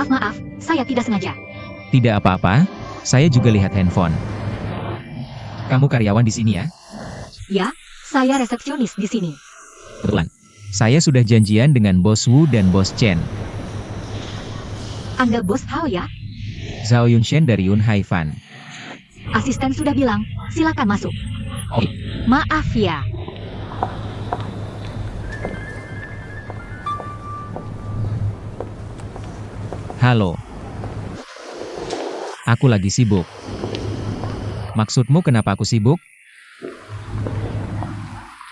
Maaf, saya tidak sengaja. Tidak apa-apa, saya juga lihat handphone. Kamu karyawan di sini ya? Ya, saya resepsionis di sini. Kebetulan. Saya sudah janjian dengan Bos Wu dan Bos Chen. Anda bos Hao ya? Zhao Yunshen dari Yun Haifan. Asisten sudah bilang, silakan masuk. Oke. Maaf ya. Halo. Aku lagi sibuk. Maksudmu kenapa aku sibuk?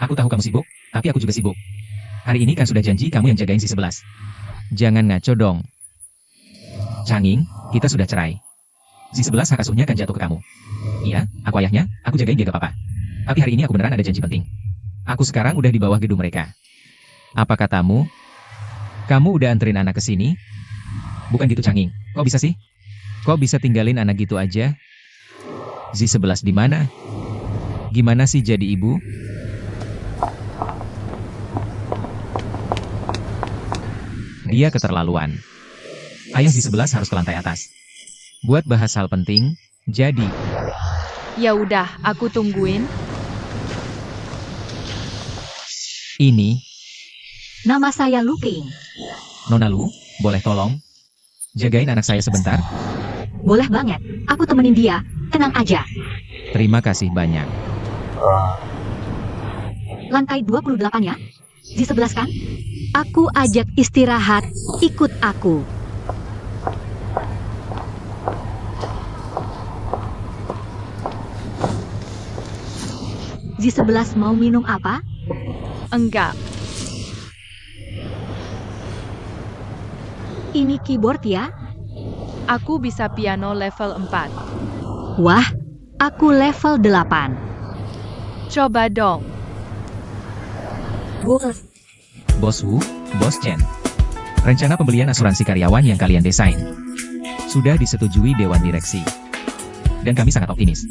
Aku tahu kamu sibuk, tapi aku juga sibuk. Hari ini kan sudah janji kamu yang jagain si 11. Jangan ngaco dong. Changing, kita sudah cerai. Si 11 hak asuhnya kan jatuh ke kamu. Iya, aku ayahnya, aku jagain dia gak apa-apa. Tapi hari ini aku beneran ada janji penting. Aku sekarang udah di bawah gedung mereka. Apa katamu? Kamu udah anterin anak ke sini? Bukan gitu Changing, kok bisa sih? Kok bisa tinggalin anak gitu aja? Si 11 di mana? Gimana sih jadi ibu? Dia keterlaluan. Ayah si 11 harus ke lantai atas. Buat bahas hal penting, jadi. Ya udah, aku tungguin. Ini, Nama saya Lu Ping. Nona Lu, boleh tolong? Jagain anak saya sebentar? Boleh banget, aku temenin dia, tenang aja. Terima kasih banyak. Lantai 28 ya? Di 11 kan? Aku ajak istirahat, ikut aku. Di 11 mau minum apa? Enggak, Ini keyboard ya? aku bisa piano level 4. Wah, aku level 8. Coba dong. Bos, Bos Wu, Bos Chen. Rencana pembelian asuransi karyawan yang kalian desain sudah disetujui Dewan Direksi. Dan kami sangat optimis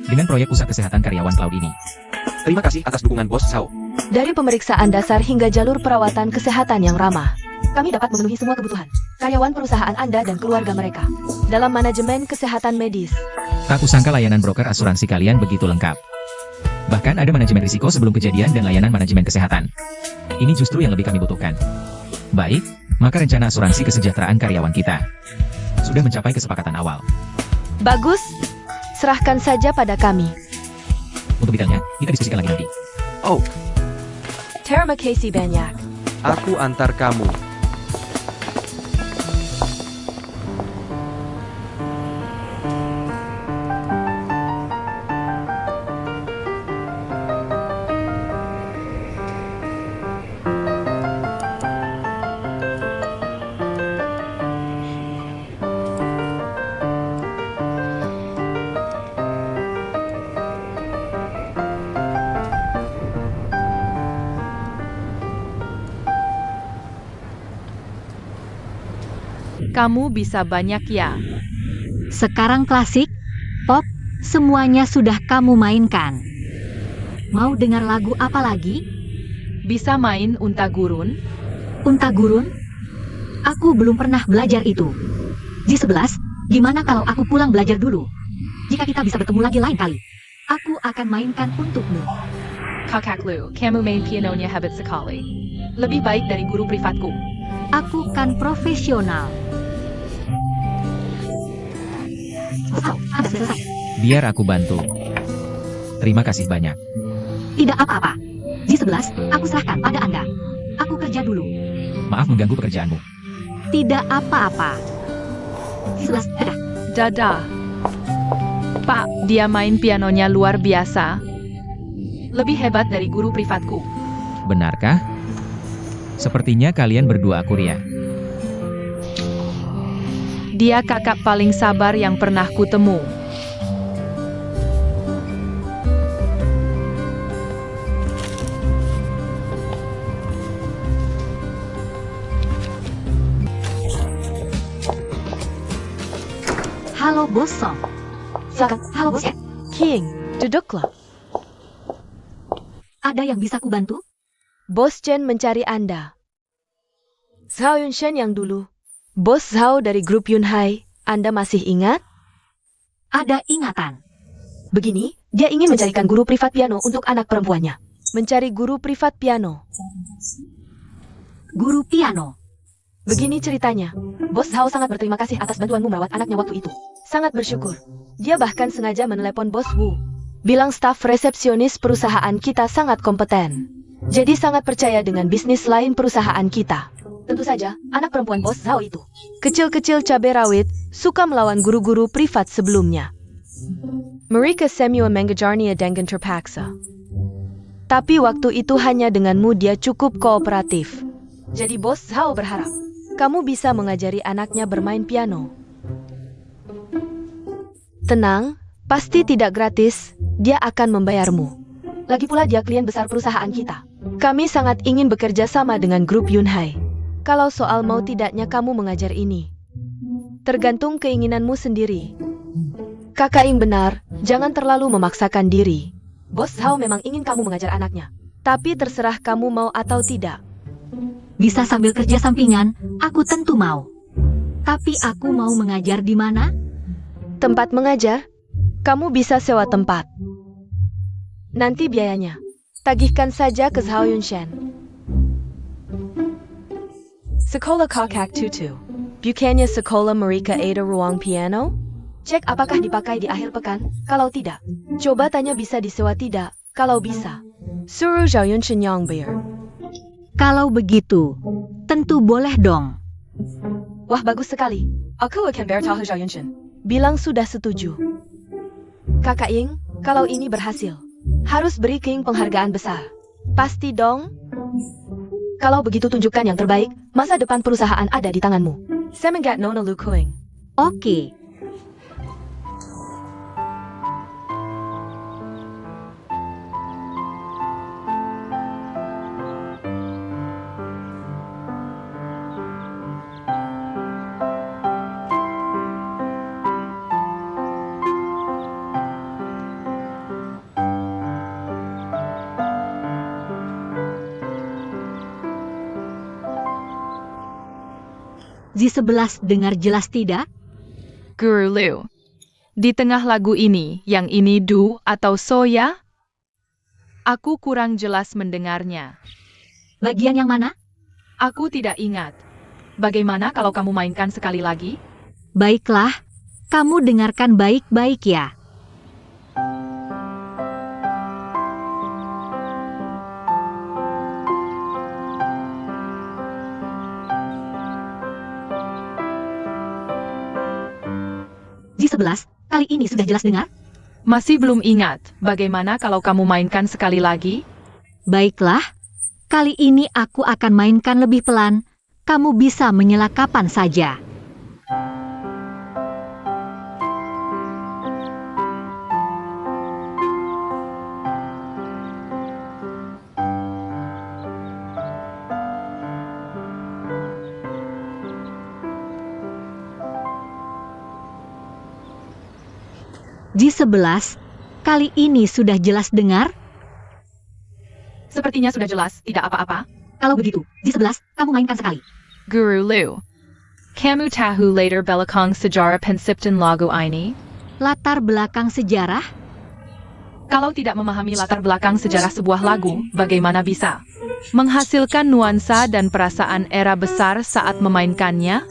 dengan proyek pusat kesehatan karyawan cloud ini. Terima kasih atas dukungan Bos Sao. Dari pemeriksaan dasar hingga jalur perawatan kesehatan yang ramah, kami dapat memenuhi semua kebutuhan karyawan perusahaan Anda dan keluarga mereka dalam manajemen kesehatan medis. Tak kusangka layanan broker asuransi kalian begitu lengkap. Bahkan ada manajemen risiko sebelum kejadian dan layanan manajemen kesehatan. Ini justru yang lebih kami butuhkan. Baik, maka rencana asuransi kesejahteraan karyawan kita sudah mencapai kesepakatan awal. Bagus, serahkan saja pada kami. Untuk detailnya, kita diskusikan lagi nanti. Oh, Terima kasih banyak. aku antar kamu. Kamu bisa banyak ya. sekarang klasik, pop, semuanya sudah kamu mainkan. Mau dengar lagu apa lagi? Bisa main unta gurun? Unta gurun? Aku belum pernah belajar itu. Di 11, gimana kalau aku pulang belajar dulu? Jika kita bisa bertemu lagi lain kali, aku akan mainkan untukmu. Kakak Lu, kamu main pianonya hebat sekali. Lebih baik dari guru privatku. Aku kan profesional. Oh, Anda selesai. Biar aku bantu. Terima kasih banyak. Tidak apa-apa. Di 11, aku serahkan pada Anda. Aku kerja dulu. Maaf mengganggu pekerjaanmu. Tidak apa-apa. Di 11, dadah. Dadah. Pak, dia main pianonya luar biasa. Lebih hebat dari guru privatku. Benarkah? Sepertinya kalian berdua akur ya. Dia kakak paling sabar yang pernah kutemu. Halo Bos Song. Silakan. Halo Bos Ed. King, duduklah. Ada yang bisa kubantu? Bos Chen mencari Anda. Zhao Yunshen yang dulu, Bos Zhao dari grup Yunhai, Anda masih ingat? Ada ingatan. Begini, dia ingin mencarikan guru privat piano untuk anak perempuannya. Mencari guru privat piano. Guru piano. Begini ceritanya. Bos Zhao sangat berterima kasih atas bantuanmu merawat anaknya waktu itu. Sangat bersyukur. Dia bahkan sengaja menelepon Bos Wu. Bilang staf resepsionis perusahaan kita sangat kompeten. Jadi sangat percaya dengan bisnis lain perusahaan kita. Tentu saja, anak perempuan Bos Zhao itu. Kecil-kecil cabai rawit, suka melawan guru-guru privat sebelumnya. Mereka semua mengejarnya dengan terpaksa. Tapi waktu itu hanya denganmu dia cukup kooperatif. Jadi Bos Zhao berharap kamu bisa mengajari anaknya bermain piano. Tenang, pasti tidak gratis, dia akan membayarmu. Lagi pula dia klien besar perusahaan kita. Kami sangat ingin bekerja sama dengan grup Yunhai. Kalau soal mau tidaknya kamu mengajar ini, tergantung keinginanmu sendiri. Kakak Ing benar, jangan terlalu memaksakan diri. Bos Zhao memang ingin kamu mengajar anaknya. Tapi terserah kamu mau atau tidak. Bisa sambil kerja sampingan, aku tentu mau. Tapi aku mau mengajar di mana? Tempat mengajar? Kamu bisa sewa tempat. Nanti biayanya. Tagihkan saja ke Zhao Yunshan. Sekolah Kakak Tutu. Bukannya sekolah mereka ada ruang piano? Cek apakah dipakai di akhir pekan, kalau tidak. Coba tanya bisa disewa tidak, kalau bisa. Suruh Zhao Yunshan yang bayar. Kalau begitu, tentu boleh dong. Wah bagus sekali. Aku akan bayar tahu Zhao Yunshan. Bilang sudah setuju. Kakak Ying, kalau ini berhasil, harus beri King penghargaan besar. Pasti dong? Kalau begitu tunjukkan yang terbaik, masa depan perusahaan ada di tanganmu. Semengat Nona Lu Kuing. Oke. J11 dengar jelas tidak? Guru Liu. Di tengah lagu ini, yang ini do atau so ya? Aku kurang jelas mendengarnya. Bagian yang mana? Aku tidak ingat. Bagaimana kalau kamu mainkan sekali lagi? Baiklah, kamu dengarkan baik-baik ya. J11, kali ini sudah jelas dengar? Masih belum ingat. Bagaimana kalau kamu mainkan sekali lagi? Baiklah, kali ini aku akan mainkan lebih pelan. Kamu bisa menyela kapan saja. J11, kali ini sudah jelas dengar? Sepertinya sudah jelas, tidak apa-apa. Kalau begitu, J11, kamu mainkan sekali. Guru Liu. Kamu tahu later belakang sejarah penciptaan lagu ini? Latar belakang sejarah? Kalau tidak memahami latar belakang sejarah sebuah lagu, bagaimana bisa menghasilkan nuansa dan perasaan era besar saat memainkannya?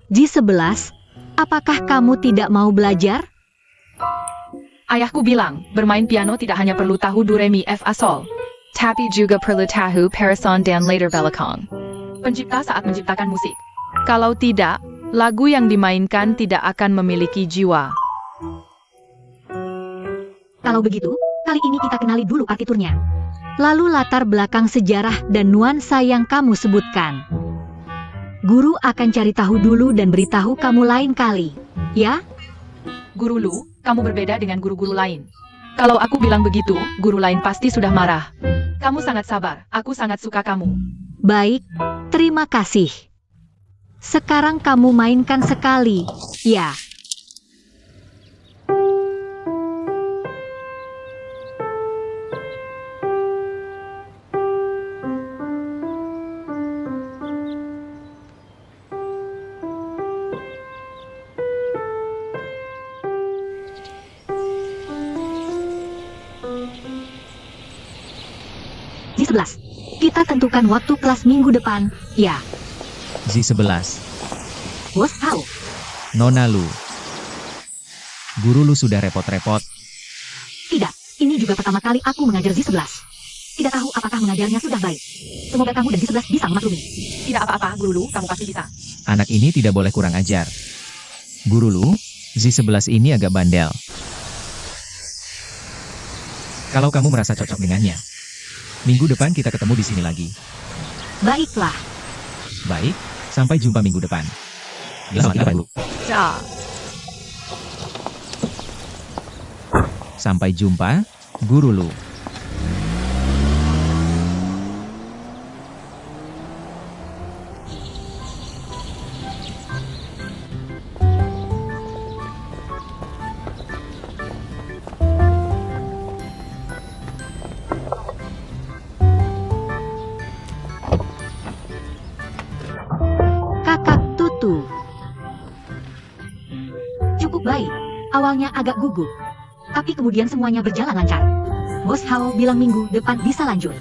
J11, apakah kamu tidak mau belajar? Ayahku bilang, bermain piano tidak hanya perlu tahu do re mi fa sol, tapi juga perlu tahu parasan dan latar belakang. Pencipta saat menciptakan musik. Kalau tidak, lagu yang dimainkan tidak akan memiliki jiwa. Kalau begitu, kali ini kita kenali dulu partiturnya. Lalu latar belakang sejarah dan nuansa yang kamu sebutkan. Guru akan cari tahu dulu dan beritahu kamu lain kali. Ya? Guru Lu, kamu berbeda dengan guru-guru lain. Kalau aku bilang begitu, guru lain pasti sudah marah. Kamu sangat sabar, aku sangat suka kamu. Baik, terima kasih. Sekarang kamu mainkan sekali, ya. Z11. Kita tentukan waktu kelas minggu depan. Ya, Z11. Bos Hao. Nona Lu. Guru Lu sudah repot-repot. Tidak, ini juga pertama kali aku mengajar Z11. Tidak tahu apakah mengajarnya sudah baik. Semoga kamu dan Z11 bisa memaklumi. Tidak apa-apa, Guru Lu, kamu pasti bisa. Anak ini tidak boleh kurang ajar. Guru Lu, Z11 ini agak bandel. Kalau kamu merasa cocok dengannya, minggu depan kita ketemu di sini lagi. Baiklah. Baik, sampai jumpa minggu depan. Selamat tinggal, Guru. Ja. Sampai jumpa, Guru Lu. Kakak Tutu. Cukup baik. Awalnya agak gugup. Tapi kemudian semuanya berjalan lancar. Bos Hao bilang minggu depan bisa lanjut.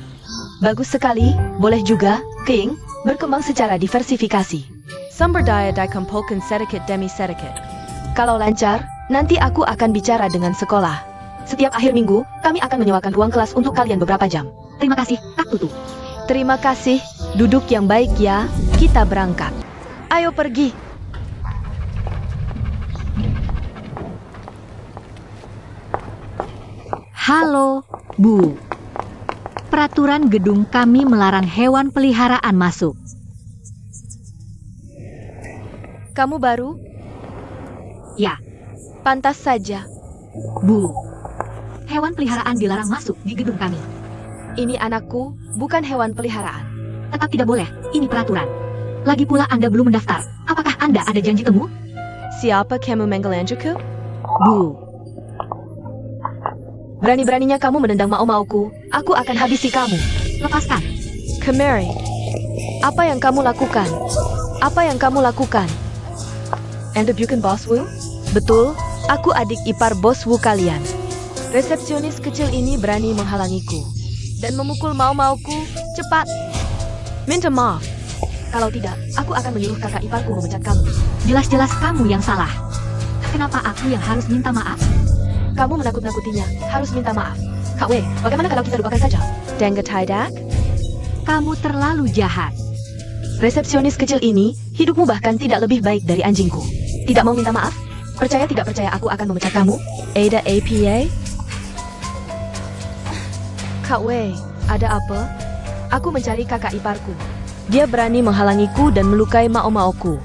Bagus sekali, boleh juga, King, berkembang secara diversifikasi. Sumber daya dikumpulkan sedikit demi sedikit. Kalau lancar, nanti aku akan bicara dengan sekolah. Setiap akhir minggu, kami akan menyewakan ruang kelas untuk kalian beberapa jam. Terima kasih, Kak Tutu. Terima kasih, duduk yang baik ya, kita berangkat. Ayo pergi. Halo, Bu. Peraturan gedung kami melarang hewan peliharaan masuk. Kamu baru? Ya, Pantas saja. Bu. Hewan peliharaan dilarang masuk di gedung kami. Ini anakku, bukan hewan peliharaan. Tetap tidak boleh, ini peraturan. Lagi pula Anda belum mendaftar. Apakah Anda ada janji temu? Siapa kamu menggelanjuku? Bu. Berani-beraninya kamu menendang mau-mauku, aku akan habisi kamu. Lepaskan. Kemari. Apa yang kamu lakukan? Apa yang kamu lakukan? Anda bukan Bos Wu? Betul, aku adik ipar Bos Wu kalian. Resepsionis kecil ini berani menghalangiku. Dan memukul mau-mauku, cepat. Minta maaf. Kalau tidak, aku akan menyuruh kakak iparku memecat kamu. Jelas-jelas kamu yang salah. Kenapa aku yang harus minta maaf? Kamu menakut-nakutinya, harus minta maaf. Kak Wei, bagaimana kalau kita lupakan saja? Dengar tidak? Kamu terlalu jahat. Resepsionis kecil ini, hidupmu bahkan tidak lebih baik dari anjingku. Tidak mau minta maaf? Percaya tidak percaya aku akan memecat kamu? Ada APA? Kak Wei, ada apa? Aku mencari kakak iparku. Dia berani menghalangiku dan melukai mau-mauku.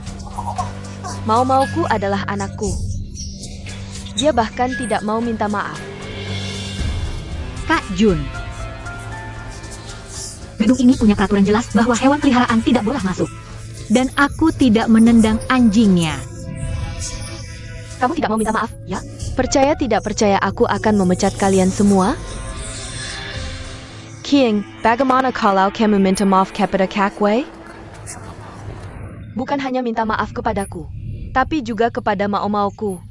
Mau-mauku adalah anakku. Dia bahkan tidak mau minta maaf. Kak Jun. Gedung ini punya peraturan jelas bahwa hewan peliharaan tidak boleh masuk. Dan aku tidak menendang anjingnya. Kamu tidak mau minta maaf, ya? Percaya tidak percaya aku akan memecat kalian semua? King, bagaimana kalau kamu minta maaf kepada Kak Wei? Bukan hanya minta maaf kepadaku, tapi juga kepada mau-mauku.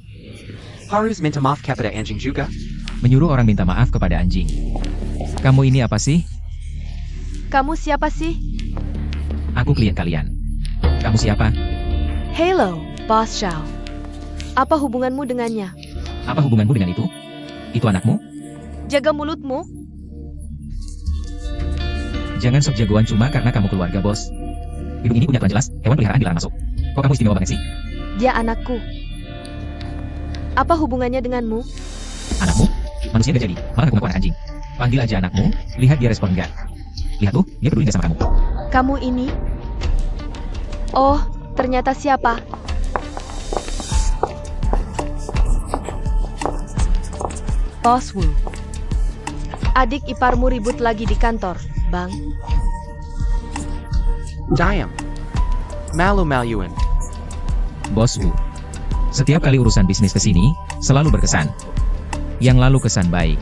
Harus minta maaf kepada anjing juga. Menyuruh orang minta maaf kepada anjing. Kamu ini apa sih? Kamu siapa sih? Aku klien kalian. Kamu siapa? Hello, Boss Xiao. Apa hubunganmu dengannya? Apa hubunganmu dengan itu? Itu anakmu? Jaga mulutmu. Jangan sok jagoan cuma karena kamu keluarga bos. Gedung ini punya aturan jelas, hewan peliharaan dilarang masuk. Kok kamu istimewa banget sih? Dia anakku. Apa hubungannya denganmu? Anakmu? Manusia gak jadi, malah ngaku-ngaku anak anjing. Panggil aja anakmu, lihat dia respon enggak. Lihat tuh, dia peduli gak sama kamu. Kamu ini? Oh, ternyata siapa? Boss Wu. Adik iparmu ribut lagi di kantor, Bang. Diam. Malu-maluin. Bos Wu. Setiap kali urusan bisnis kesini, selalu berkesan. Yang lalu kesan baik.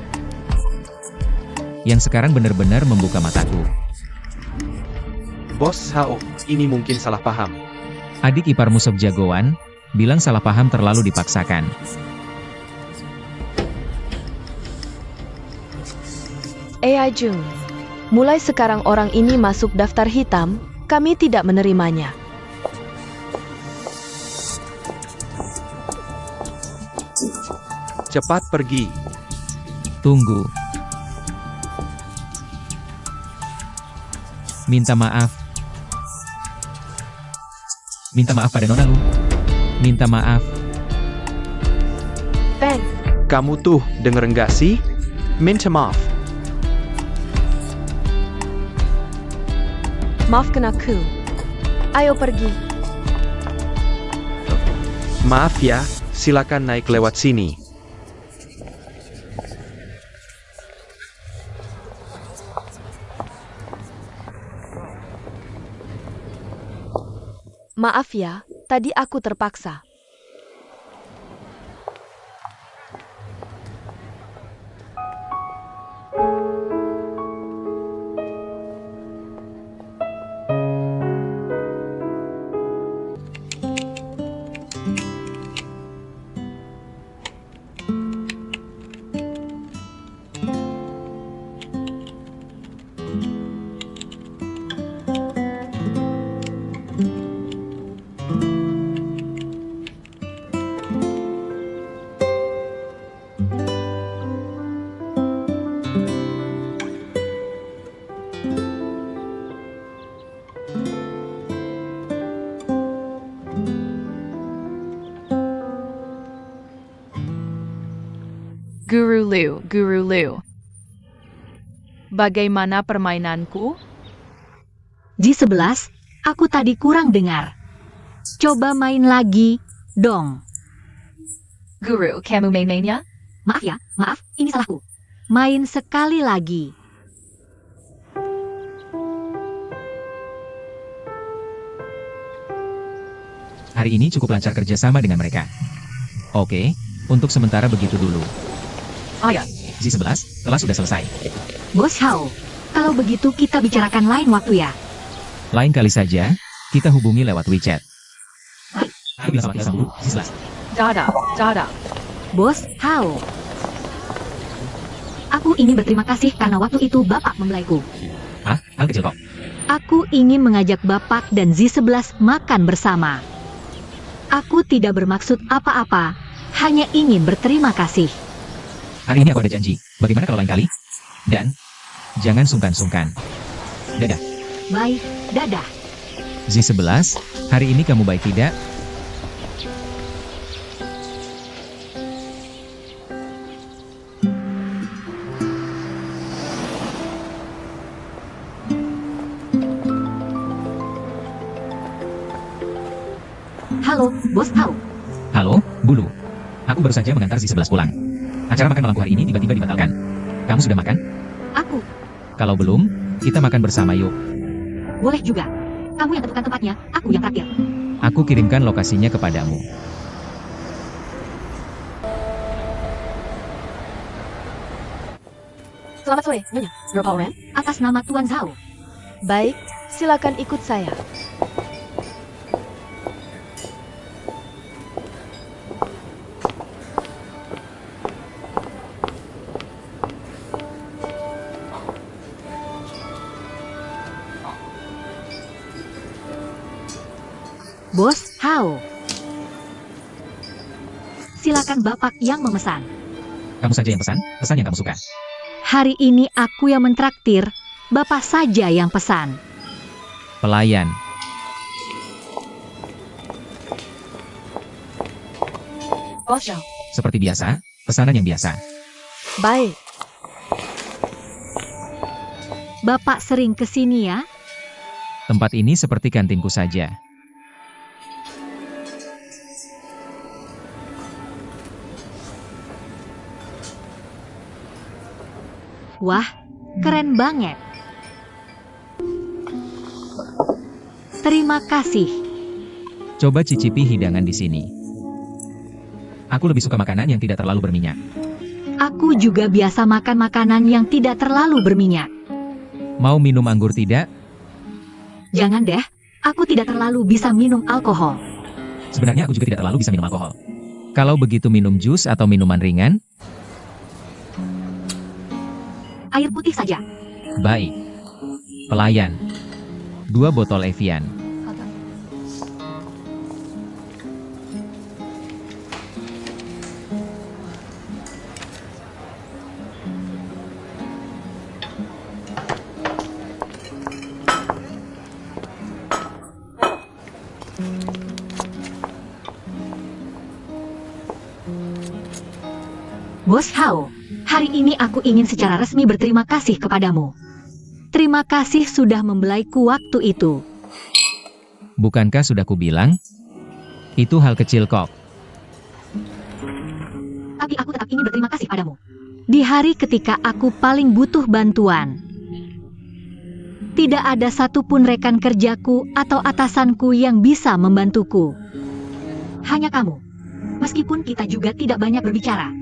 Yang sekarang benar-benar membuka mataku. Bos Hao, ini mungkin salah paham. Adik iparmu sok jagoan, bilang salah paham terlalu dipaksakan. AI Jun. Mulai sekarang orang ini masuk daftar hitam, kami tidak menerimanya. Cepat pergi. Tunggu. Minta maaf. Minta maaf pada Nona Lu. Minta maaf. Bang, Kamu tuh denger nggak sih? Minta maaf. maafkan aku. Ayo pergi. Maaf ya, silakan naik lewat sini. Maaf ya, tadi aku terpaksa. Guru Lu. Bagaimana permainanku? G11, aku tadi kurang dengar. Coba main lagi, dong. Guru, kamu main-mainnya? Maaf ya, maaf, ini salahku. Main sekali lagi. Hari ini cukup lancar kerjasama dengan mereka. Oke, untuk sementara begitu dulu. Ayah, Z11, kelas sudah selesai. Bos Hao, kalau begitu kita bicarakan lain waktu ya. Lain kali saja, kita hubungi lewat WeChat. Aku bilang sama kita dulu, Z11. Dada. Bos Hao. Aku ingin berterima kasih karena waktu itu Bapak membelaiku. Ah, hal kecil kok. Aku ingin mengajak Bapak dan Z11 makan bersama. Aku tidak bermaksud apa-apa, hanya ingin berterima kasih. Hari ini aku ada janji. Bagaimana kalau lain kali? Dan, jangan sungkan-sungkan. Dadah. Baik, dadah. Z11, hari ini kamu baik tidak? Halo, Bos Hao. Halo, Bulu. Aku baru saja mengantar Z11 pulang. Acara makan malamku hari ini tiba-tiba dibatalkan. Kamu sudah makan? Aku. Kalau belum, kita makan bersama yuk. Boleh juga. Kamu yang tentukan tempatnya, aku yang traktir. Aku kirimkan lokasinya kepadamu. Selamat sore, Nyonya. Berapa orang? Atas nama Tuan Zhao. Baik, silakan ikut saya. Bos Hao. Silakan Bapak yang memesan. Kamu saja yang pesan yang kamu suka. Hari ini aku yang mentraktir, Bapak saja yang pesan. Pelayan. Bos Zhao. Seperti biasa, pesanan yang biasa. Baik. Bapak sering ke sini ya? Tempat ini seperti kantinku saja. Wah, keren banget. Terima kasih. Coba cicipi hidangan di sini. Aku lebih suka makanan yang tidak terlalu berminyak. Aku juga biasa makan makanan yang tidak terlalu berminyak. Mau minum anggur tidak? Jangan deh, aku tidak terlalu bisa minum alkohol. Sebenarnya aku juga tidak terlalu bisa minum alkohol. Kalau begitu minum jus atau minuman ringan? Air putih saja. Baik. Pelayan. 2 botol Evian. Bos Hao, hari ini aku ingin secara resmi berterima kasih kepadamu. Terima kasih sudah membelaiku waktu itu. Bukankah sudah kubilang? Itu hal kecil kok. Tapi aku tetap ingin berterima kasih padamu. Di hari ketika aku paling butuh bantuan. Tidak ada satupun rekan kerjaku atau atasanku yang bisa membantuku. Hanya kamu. Meskipun kita juga tidak banyak berbicara.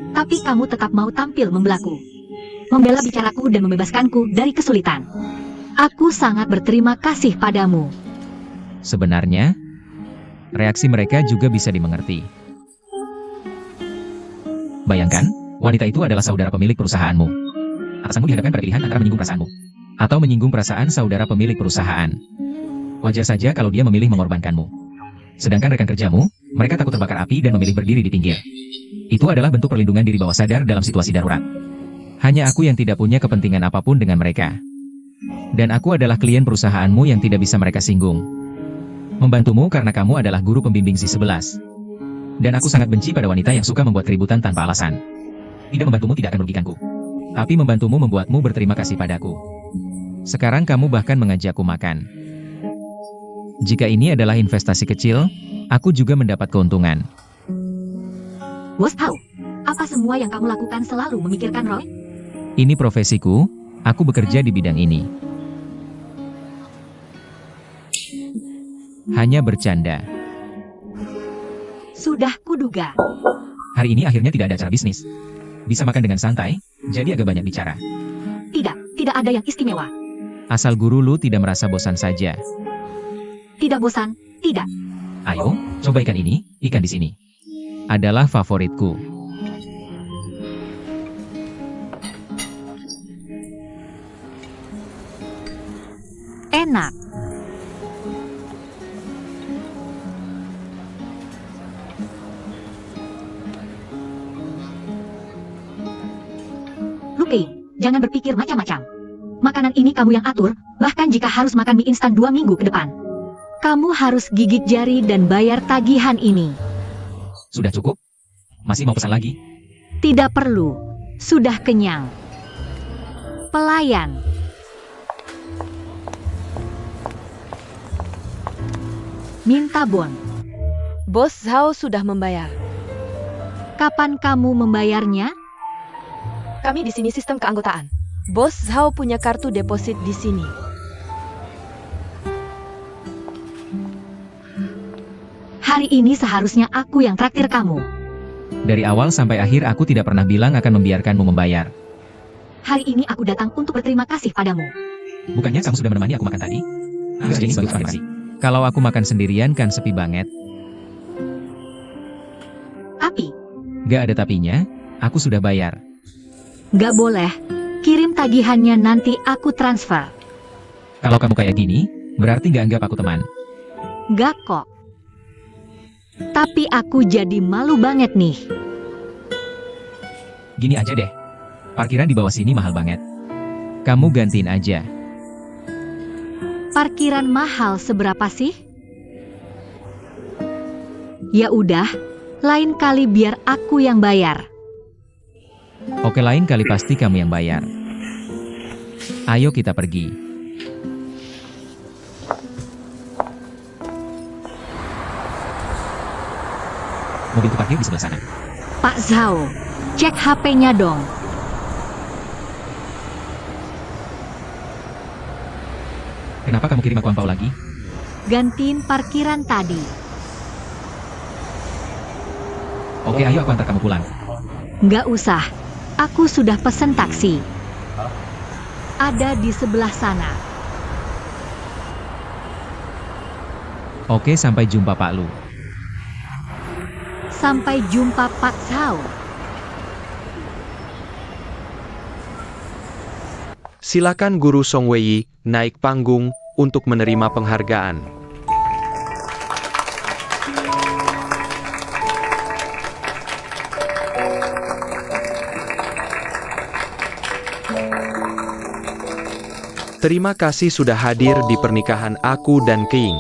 Tapi kamu tetap mau tampil membelaku. Membela bicaraku dan membebaskanku dari kesulitan. Aku sangat berterima kasih padamu. Sebenarnya, reaksi mereka juga bisa dimengerti. Bayangkan, wanita itu adalah saudara pemilik perusahaanmu. Atasanmu dihadapkan pada pilihan antara menyinggung perasaanmu atau menyinggung perasaan saudara pemilik perusahaan. Wajar saja kalau dia memilih mengorbankanmu. Sedangkan rekan kerjamu, mereka takut terbakar api dan memilih berdiri di pinggir. Itu adalah bentuk perlindungan diri bawah sadar dalam situasi darurat. Hanya aku yang tidak punya kepentingan apapun dengan mereka. Dan aku adalah klien perusahaanmu yang tidak bisa mereka singgung. Membantumu karena kamu adalah guru pembimbing Z11. Dan aku sangat benci pada wanita yang suka membuat keributan tanpa alasan. Tidak membantumu tidak akan merugikanku. Tapi membantumu membuatmu berterima kasih padaku. Sekarang kamu bahkan mengajakku makan. Jika ini adalah investasi kecil, aku juga mendapat keuntungan. Bos Hao, apa semua yang kamu lakukan selalu memikirkan Roy? Ini profesiku, aku bekerja di bidang ini. Hanya bercanda. Sudah kuduga. Hari ini akhirnya tidak ada acara bisnis. Bisa makan dengan santai, jadi agak banyak bicara. Tidak ada yang istimewa. Asal guru lu tidak merasa bosan saja. Tidak bosan, tidak. Ayo, coba ikan ini, ikan di sini. Adalah favoritku. Enak. Luke, jangan berpikir macam-macam. Makanan ini kamu yang atur, bahkan jika harus makan mie instan 2 minggu ke depan. Kamu harus gigit jari dan bayar tagihan ini. Sudah cukup? Masih mau pesan lagi? Tidak perlu. Sudah kenyang. Pelayan. Minta bon. Bos Zhao sudah membayar. Kapan kamu membayarnya? Kami di sini sistem keanggotaan. Bos Zhao punya kartu deposit di sini. Hari ini seharusnya aku yang traktir kamu. Dari awal sampai akhir aku tidak pernah bilang akan membiarkanmu membayar. Hari ini aku datang untuk berterima kasih padamu. Bukannya kamu sudah menemani aku makan tadi? Jadi sebagai terima kasih. Kalau aku makan sendirian kan sepi banget. Tapi, Gak ada tapinya, aku sudah bayar. gak boleh. Kirim tagihannya nanti aku transfer. Kalau kamu kayak gini, berarti gak anggap aku teman. Gak kok. Tapi aku jadi malu banget nih. Gini aja deh. Parkiran di bawah sini mahal banget. Kamu gantiin aja. Parkiran mahal seberapa sih? Ya udah, lain kali biar aku yang bayar. Oke, lain kali pasti kamu yang bayar. Ayo kita pergi. Mobil itu parkir di sebelah sana. Pak Zhao, cek HP-nya dong. Kenapa kamu kirim aku angpau lagi? Gantiin parkiran tadi. Oke, ayo aku antar kamu pulang. Nggak usah. Aku sudah pesen taksi. Ada di sebelah sana. Oke, sampai jumpa Pak Lu. Sampai jumpa Pak Zhao. Silakan Guru Song Wei naik panggung untuk menerima penghargaan. Terima kasih sudah hadir di pernikahan aku dan King.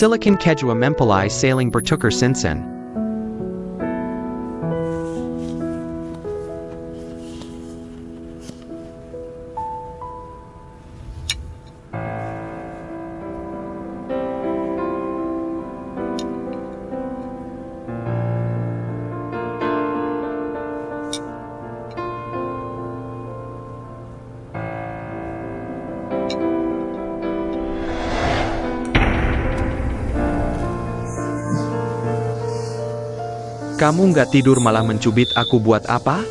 Silicon Kedua Mempelai Sailing Bertukar Sinsen. Kamu nggak tidur malah mencubit aku buat apa?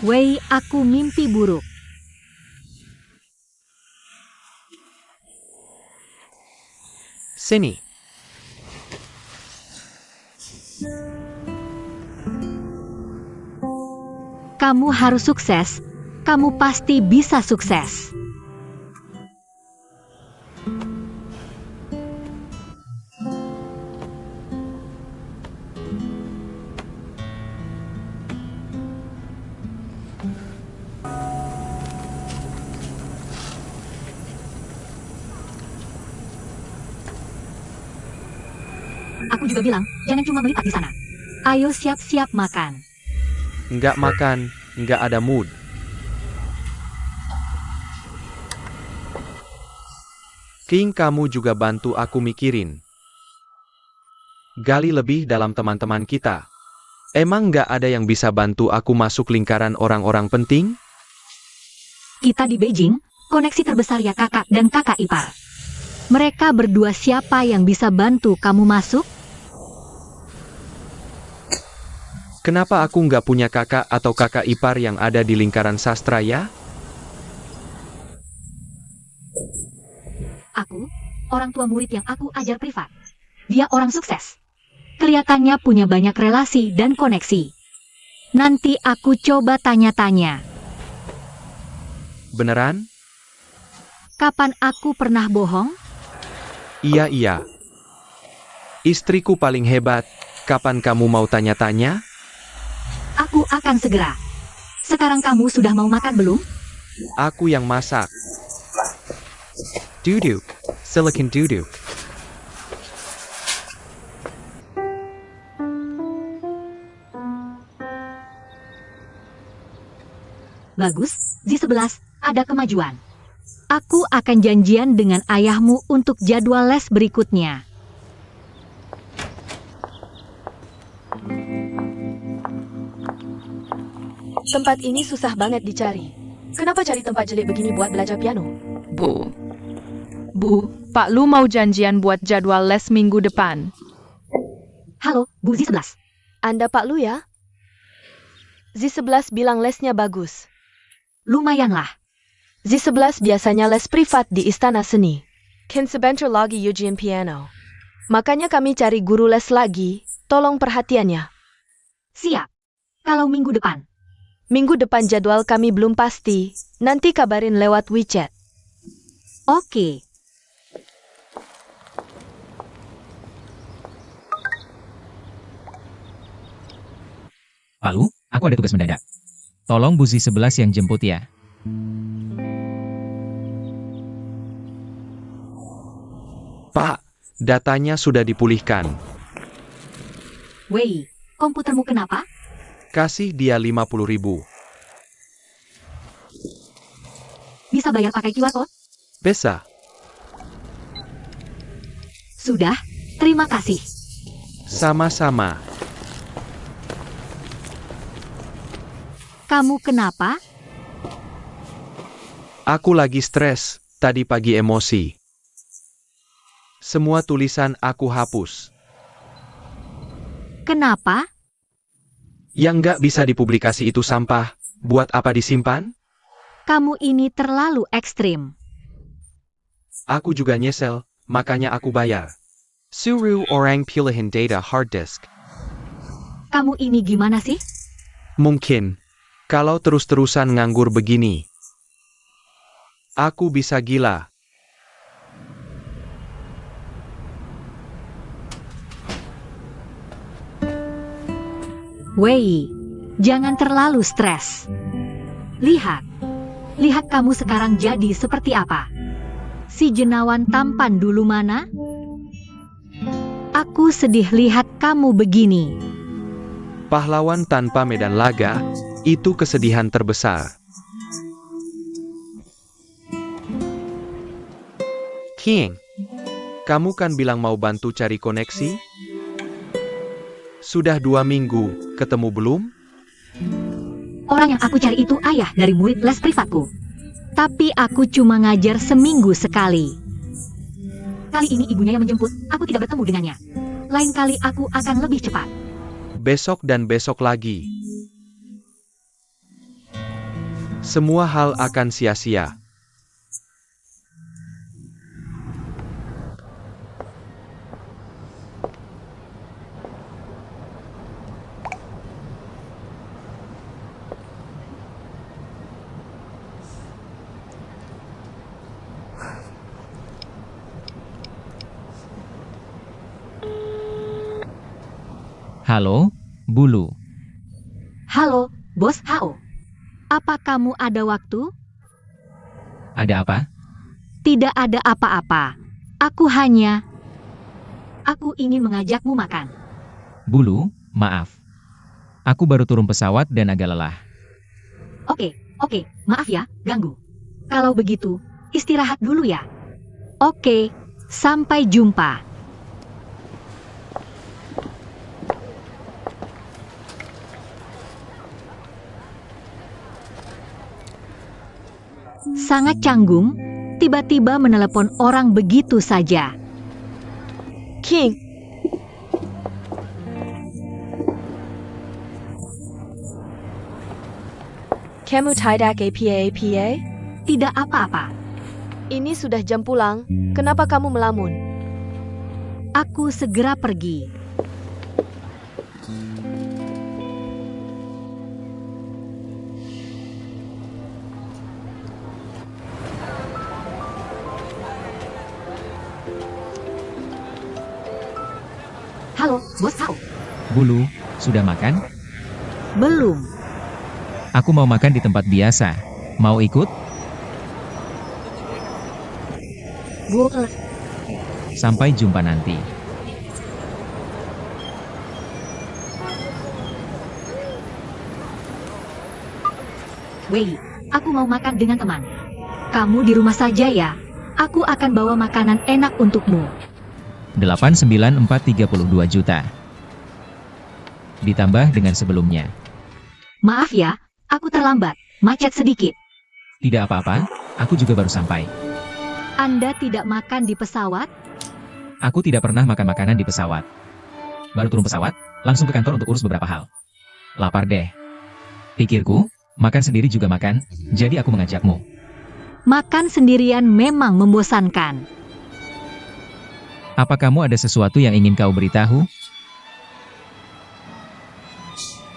Wei, aku mimpi buruk. Sini. Kamu harus sukses. Kamu pasti bisa sukses. Aku juga bilang, jangan cuma melihat di sana. Ayo siap-siap makan. Nggak makan, nggak ada mood. King, kamu juga bantu aku mikirin. Gali lebih dalam teman-teman kita. Emang nggak ada yang bisa bantu aku masuk lingkaran orang-orang penting? Kita di Beijing, koneksi terbesar ya kakak dan kakak ipar. Mereka berdua siapa yang bisa bantu kamu masuk? Kenapa aku nggak punya kakak atau kakak ipar yang ada di lingkaran sastra ya? Aku, orang tua murid yang aku ajar privat. Dia orang sukses. Kelihatannya punya banyak relasi dan koneksi. Nanti aku coba tanya-tanya. Beneran? Kapan aku pernah bohong? Iya. Istriku paling hebat. Kapan kamu mau tanya-tanya? Aku akan segera. Sekarang kamu sudah mau makan belum? Aku yang masak. Duduk. Silicon duduk. Bagus, Zi11, ada kemajuan. Aku akan janjian dengan ayahmu untuk jadwal les berikutnya. Tempat ini susah banget dicari. Kenapa cari tempat jelek begini buat belajar piano? Bu, Pak Lu mau janjian buat jadwal les minggu depan. Halo, Bu Zi11. Anda Pak Lu ya? Zi11 bilang lesnya bagus. Lumayanlah. Zi11 biasanya les privat di Istana Seni. Ken sebentar lagi ujian piano. Makanya kami cari guru les lagi. Tolong perhatiannya. Siap. Kalau minggu depan. Minggu depan jadwal kami belum pasti. Nanti kabarin lewat WeChat. Oke. Lalu, aku ada tugas mendadak. Tolong Bu Zi11 yang jemput ya. Pak, datanya sudah dipulihkan. Wei, komputermu kenapa? Kasih dia 50.000. Bisa bayar pakai QR code? Bisa. Sudah, terima kasih. Sama-sama. Kamu kenapa? Aku lagi stres, tadi pagi emosi. Semua tulisan aku hapus. Kenapa? Yang nggak bisa dipublikasi itu sampah, buat apa disimpan? Kamu ini terlalu ekstrim. Aku juga nyesel, makanya aku bayar. Suruh orang pilihin data hard disk. Kamu ini gimana sih? Mungkin, kalau terus-terusan nganggur begini, aku bisa gila. Wei, jangan terlalu stres. Lihat kamu sekarang jadi seperti apa. Si jenawan tampan dulu mana? Aku sedih lihat kamu begini. Pahlawan tanpa medan laga, itu kesedihan terbesar. King, kamu kan bilang mau bantu cari koneksi? Sudah 2 minggu, ketemu belum? Orang yang aku cari itu ayah dari murid les privatku. Tapi aku cuma ngajar seminggu sekali. Kali ini ibunya yang menjemput, aku tidak bertemu dengannya. Lain kali aku akan lebih cepat. Besok dan besok lagi. Semua hal akan sia-sia. Halo, Bulu. Halo, Bos Hao. Apa kamu ada waktu? Ada apa? Tidak ada apa-apa. Aku ingin mengajakmu makan. Bulu, maaf. Aku baru turun pesawat dan agak lelah. Oke, maaf ya, ganggu. Kalau begitu, istirahat dulu ya. Oke, sampai jumpa. Sangat canggung, tiba-tiba menelepon orang begitu saja. King, kamu tidak apa? Tidak apa-apa, Ini sudah jam pulang, kenapa kamu melamun? aku segera pergi. Halo, Bos Hao. Bulu, sudah makan? Belum. Aku mau makan di tempat biasa. Mau ikut? Boleh. Sampai jumpa nanti. Wei, aku mau makan dengan teman. Kamu di rumah saja ya. Aku akan bawa makanan enak untukmu. 89432 juta. Ditambah dengan sebelumnya. Maaf ya, aku terlambat. Macet sedikit. Tidak apa-apa, aku juga baru sampai. Anda tidak makan di pesawat? Aku tidak pernah makan makanan di pesawat. Baru turun pesawat, langsung ke kantor untuk urus beberapa hal. Lapar deh. Pikirku, makan sendiri juga makan, jadi aku mengajakmu. Makan sendirian memang membosankan. Apa kamu ada sesuatu yang ingin kau beritahu?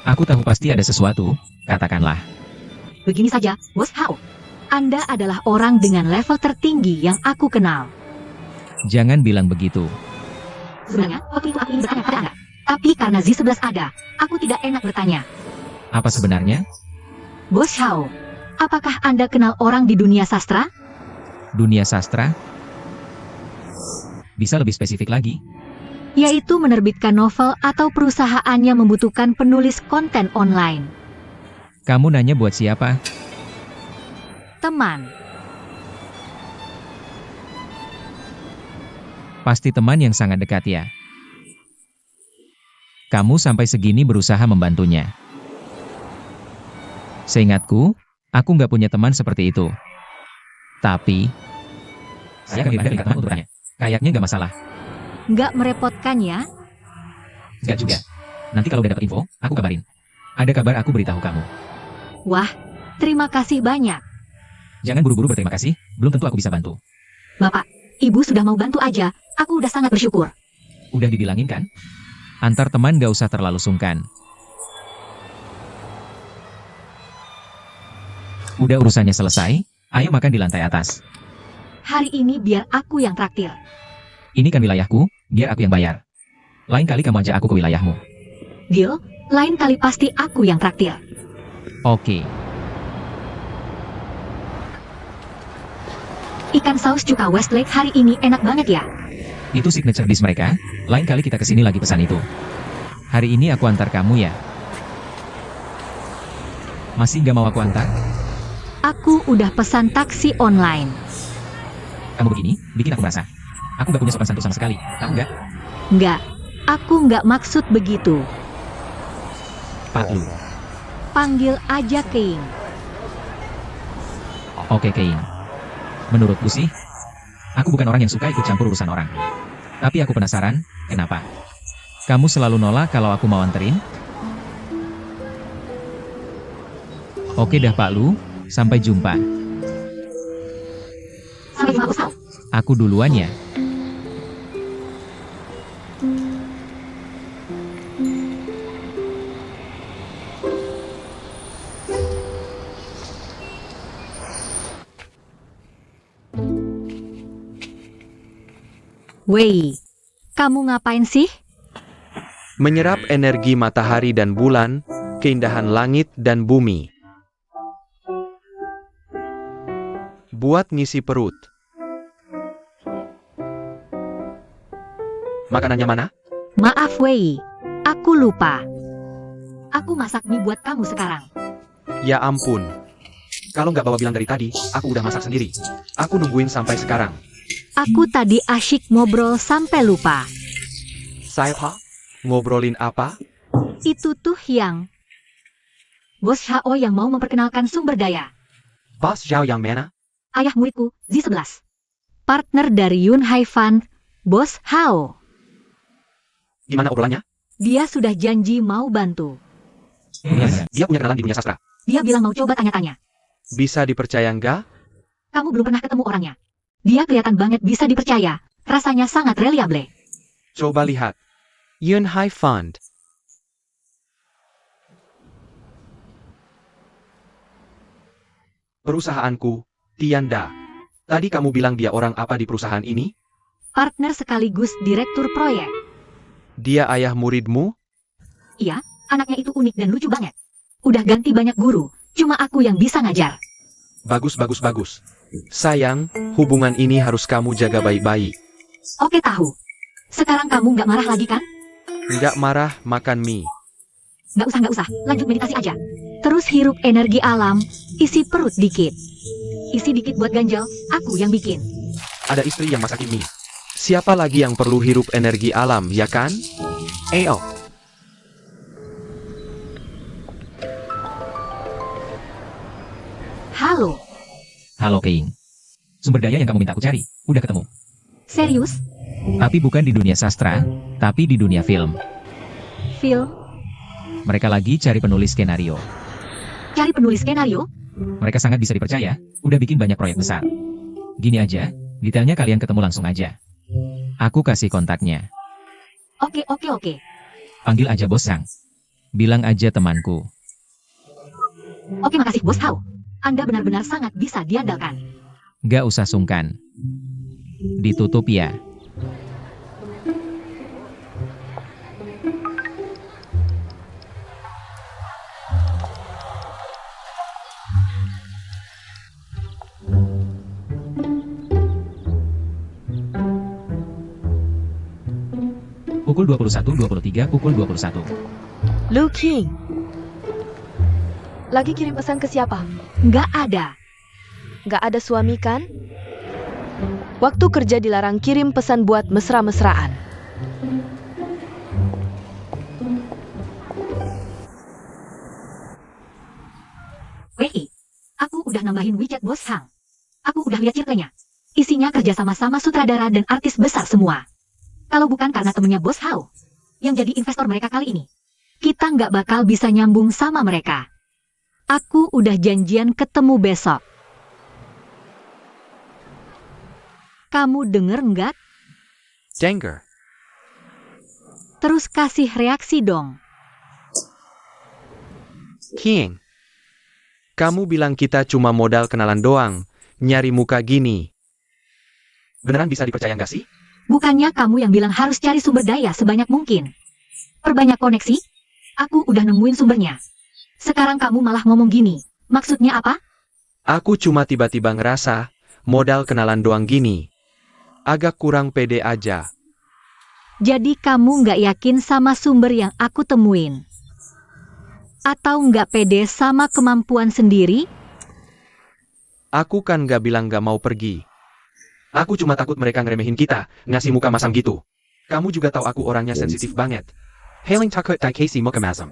Aku tahu pasti ada sesuatu, katakanlah. Begini saja, Bos Hao. Anda adalah orang dengan level tertinggi yang aku kenal. Jangan bilang begitu. Sebenarnya, waktu itu aku ingin bertanya pada Anda. Tapi karena Z11 ada, aku tidak enak bertanya. Apa sebenarnya? Bos Hao, apakah Anda kenal orang di dunia sastra? Dunia sastra? Bisa lebih spesifik lagi? Yaitu menerbitkan novel atau perusahaannya membutuhkan penulis konten online. Kamu nanya buat siapa? Teman. Pasti teman yang sangat dekat ya. Kamu sampai segini berusaha membantunya. Seingatku, aku nggak punya teman seperti itu. Tapi, saya akan berikan teman untukannya. Kayaknya nggak masalah. Nggak merepotkan ya? Nggak juga. Nanti kalau udah dapat info, aku kabarin. Ada kabar aku beritahu kamu. Wah, terima kasih banyak. Jangan buru-buru berterima kasih, belum tentu aku bisa bantu. Bapak, Ibu sudah mau bantu aja, aku udah sangat bersyukur. Udah dibilangin kan? Antar teman gak usah terlalu sungkan. Udah urusannya selesai, ayo makan di lantai atas. Hari ini biar aku yang traktir. Ini kan wilayahku, biar aku yang bayar. Lain kali kamu ajak aku ke wilayahmu. Deal, lain kali pasti aku yang traktir. Oke. Ikan saus cuka Westlake hari ini enak banget ya. Itu signature dish mereka, lain kali kita kesini lagi pesan itu. Hari ini aku antar kamu ya. Masih gak mau aku antar? Aku udah pesan taksi online. Kamu begini, bikin aku merasa. Aku gak punya sopan santun sama sekali, tahu gak? Nggak, aku nggak maksud begitu. Pak Lu. Panggil aja King. Oke Keing. Menurutku sih, aku bukan orang yang suka ikut campur urusan orang. Tapi aku penasaran, kenapa? Kamu selalu nolak kalau aku mau anterin? Oke dah Pak Lu, sampai jumpa. Sampai jumpa Bos Hao. Aku duluan ya. Wei, kamu ngapain sih? Menyerap energi matahari dan bulan, keindahan langit dan bumi. Buat ngisi perut. Makanannya mana? Maaf Wei, aku lupa. Aku masak mie buat kamu sekarang. Ya ampun. Kalau nggak bawa bilang dari tadi, aku udah masak sendiri. Aku nungguin sampai sekarang. Aku tadi asyik ngobrol sampai lupa. Saya Pak, ngobrolin apa? Itu tuh yang Bos Hao yang mau memperkenalkan sumber daya. Bos Zhao yang mana? Ayah muridku, Z11. Partner dari Yun Hai Fund, Bos Hao. Gimana obrolannya? Dia sudah janji mau bantu. Dia punya kenalan di dunia sastra. Dia bilang mau coba tanya-tanya. Bisa dipercaya nggak? Kamu belum pernah ketemu orangnya. Dia kelihatan banget bisa dipercaya. Rasanya sangat reliable. Coba lihat. Yun Hai Fund. Perusahaanku, Tianda. Tadi kamu bilang dia orang apa di perusahaan ini? Partner sekaligus direktur proyek. Dia ayah muridmu? Iya, anaknya itu unik dan lucu banget. Udah ganti banyak guru, cuma aku yang bisa ngajar. Bagus, bagus, bagus. Sayang, hubungan ini harus kamu jaga baik-baik. Oke tahu. Sekarang kamu nggak marah lagi kan? Nggak marah, makan mie. Nggak usah. Lanjut meditasi aja. Terus hirup energi alam, isi perut dikit. Isi dikit buat ganjel, aku yang bikin. Ada istri yang masakin mie. Siapa lagi yang perlu hirup energi alam, ya kan? Ayo. Halo, Halo Keing. Sumber daya yang kamu minta aku cari, udah ketemu. serius? Tapi bukan di dunia sastra, tapi di dunia film. Phil, Mereka lagi cari penulis skenario. cari penulis skenario? Mereka sangat bisa dipercaya, udah bikin banyak proyek besar. Gini aja, detailnya kalian ketemu langsung aja. Aku kasih kontaknya. Oke. Panggil aja Bos Sang. Bilang aja temanku. Oke, makasih Bos Hao. Anda benar-benar sangat bisa diandalkan. Gak usah sungkan. Ditutup ya. Pukul 21.23, pukul 21. Lu King. Lagi kirim pesan ke siapa? Nggak ada. Nggak ada suami kan? Waktu kerja dilarang kirim pesan buat mesra-mesraan. Wei, aku udah nambahin WeChat Bos Hang. Aku udah lihat circle-nya. Isinya kerja sama-sama sutradara dan artis besar semua. Kalau bukan karena temennya Bos Hao, yang jadi investor mereka kali ini, kita nggak bakal bisa nyambung sama mereka. Aku udah janjian ketemu besok. Kamu denger nggak? Denger. Terus kasih reaksi dong. King. Kamu bilang kita cuma modal kenalan doang, nyari muka gini. Beneran bisa dipercaya nggak sih? Bukannya kamu yang bilang harus cari sumber daya sebanyak mungkin. Perbanyak koneksi? Aku udah nemuin sumbernya. Sekarang kamu malah ngomong gini. Maksudnya apa? Aku cuma tiba-tiba ngerasa, modal kenalan doang gini. Agak kurang pede aja. Jadi kamu nggak yakin sama sumber yang aku temuin? Atau nggak pede sama kemampuan sendiri? Aku kan nggak bilang nggak mau pergi. Aku cuma takut mereka ngeremehin kita, ngasih muka masam gitu. Kamu juga tahu aku orangnya sensitif banget. Hailing takut tak kasih muka masam.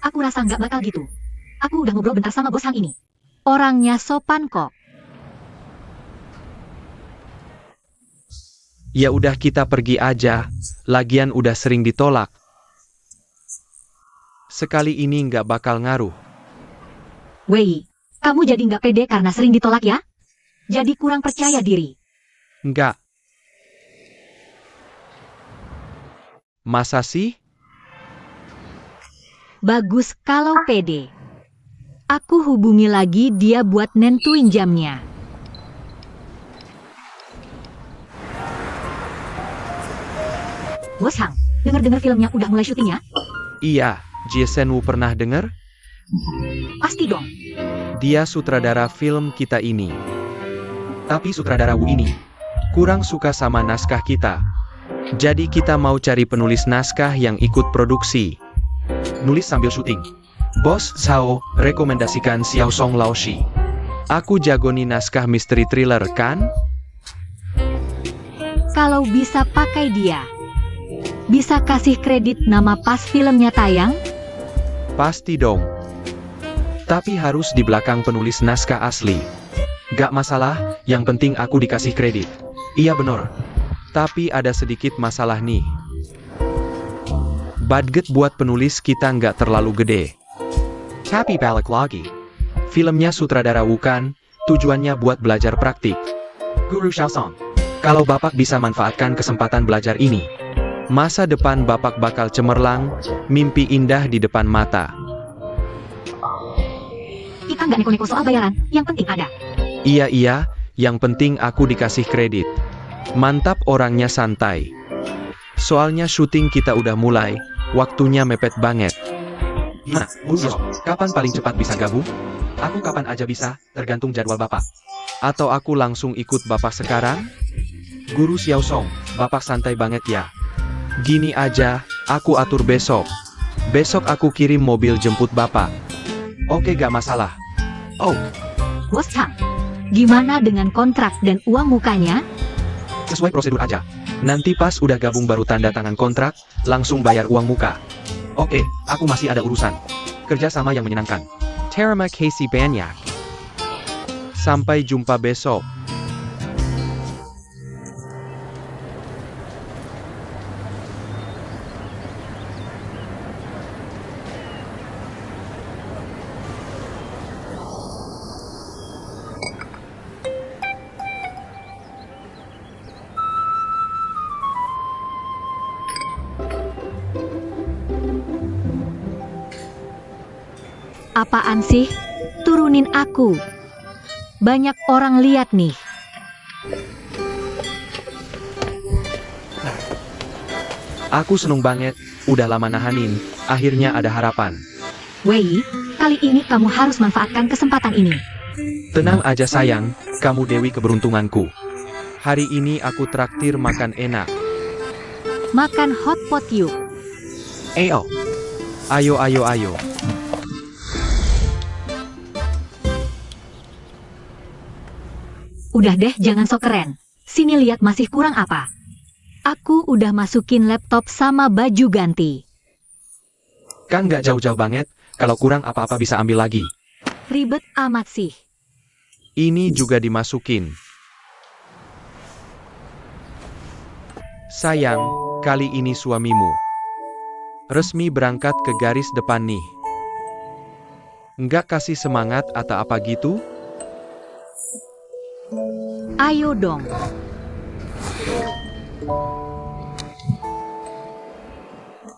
Aku rasa nggak bakal gitu. Aku udah ngobrol bentar sama bos Hang ini. Orangnya sopan kok. Ya udah kita pergi aja, lagian udah sering ditolak. Sekali ini nggak bakal ngaruh. Wei, kamu jadi nggak pede karena sering ditolak ya? Jadi kurang percaya diri. Nggak. Masa sih? Bagus kalau pede. Aku hubungi lagi dia buat nentuin jamnya. Bos Hang, denger-denger filmnya udah mulai syutingnya? Iya, Jason Woo pernah denger? Pasti dong. Dia sutradara film kita ini. Tapi sutradara Woo ini kurang suka sama naskah kita. Jadi kita mau cari penulis naskah yang ikut produksi. Nulis sambil syuting. Bos Sao rekomendasikan Xiao Song Laoshi. Aku jago nih naskah misteri thriller kan? Kalau bisa pakai dia. Bisa kasih kredit nama pas filmnya tayang? Pasti dong. Tapi harus di belakang penulis naskah asli. Gak masalah, yang penting aku dikasih kredit. Iya bener. Tapi ada sedikit masalah nih. Budget buat penulis kita nggak terlalu gede. Tapi balik lagi. Filmnya sutradara bukan, tujuannya buat belajar praktik. Guru Xiaosong, kalau Bapak bisa manfaatkan kesempatan belajar ini, masa depan Bapak bakal cemerlang, mimpi indah di depan mata. Kita nggak neko-neko soal bayaran, yang penting ada. Iya, yang penting aku dikasih kredit. Mantap orangnya santai. Soalnya syuting kita udah mulai, waktunya mepet banget. Nah, Bunyo, kapan paling cepat bisa gabung? Aku kapan aja bisa, tergantung jadwal Bapak. Atau aku langsung ikut Bapak sekarang? Guru Xiaosong, Bapak santai banget ya. Gini aja, aku atur besok. Besok aku kirim mobil jemput Bapak. Oke gak masalah. Oh, Bos Hang, gimana dengan kontrak dan uang mukanya? sesuai prosedur aja. Nanti pas udah gabung baru tanda tangan kontrak, langsung bayar uang muka. Oke, aku masih ada urusan. Kerja sama yang menyenangkan. Terima kasih banyak. Sampai jumpa besok. Apaan sih? Turunin aku. Banyak orang lihat nih. Aku seneng banget, udah lama nahanin, akhirnya ada harapan. Wei, kali ini kamu harus manfaatkan kesempatan ini. Tenang aja sayang, kamu dewi keberuntunganku. Hari ini aku traktir makan enak. Makan hot pot yuk. Ayo. Ayo. Udah deh, jangan sok keren. Sini lihat masih kurang apa. Aku udah masukin laptop sama baju ganti. Kan nggak jauh-jauh banget, kalau kurang apa-apa bisa ambil lagi. Ribet amat sih. Ini juga dimasukin. Sayang, kali ini suamimu resmi berangkat ke garis depan nih. Nggak kasih semangat atau apa gitu? Ayo dong.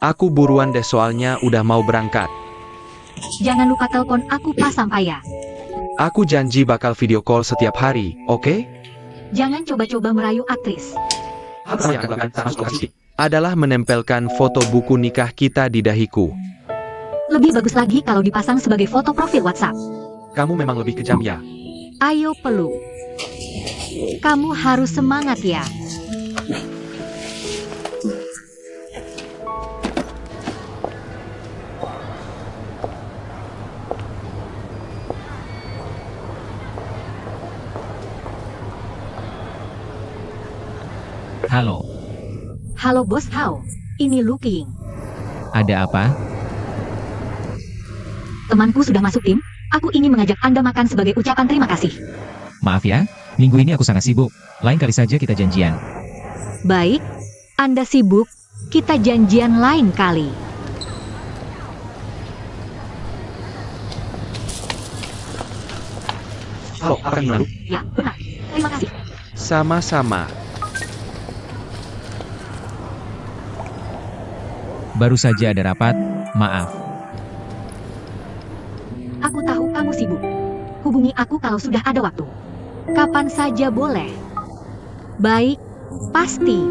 Aku buruan deh soalnya udah mau berangkat. Jangan lupa telepon aku pas sampai ya. Aku janji bakal video call setiap hari, oke? Jangan coba-coba merayu aktris. Apa yang akan dilakukan sama lokasi? Adalah menempelkan foto buku nikah kita di dahiku. Lebih bagus lagi kalau dipasang sebagai foto profil WhatsApp. Kamu memang lebih kejam ya. Ayo peluk. Kamu harus semangat ya. Halo, Halo Bos Hao, ini Lu King. ada apa? Temanku sudah masuk tim. Aku ingin mengajak Anda makan sebagai ucapan terima kasih. Maaf ya, minggu ini aku sangat sibuk. Lain kali saja kita janjian. Baik, Anda sibuk. Kita janjian lain kali. Halo, apa yang lalu? Ya, benar. Terima kasih. Sama-sama. Baru saja ada rapat, maaf. Aku tahu kamu sibuk. Hubungi aku kalau sudah ada waktu. Kapan saja boleh. Baik, pasti.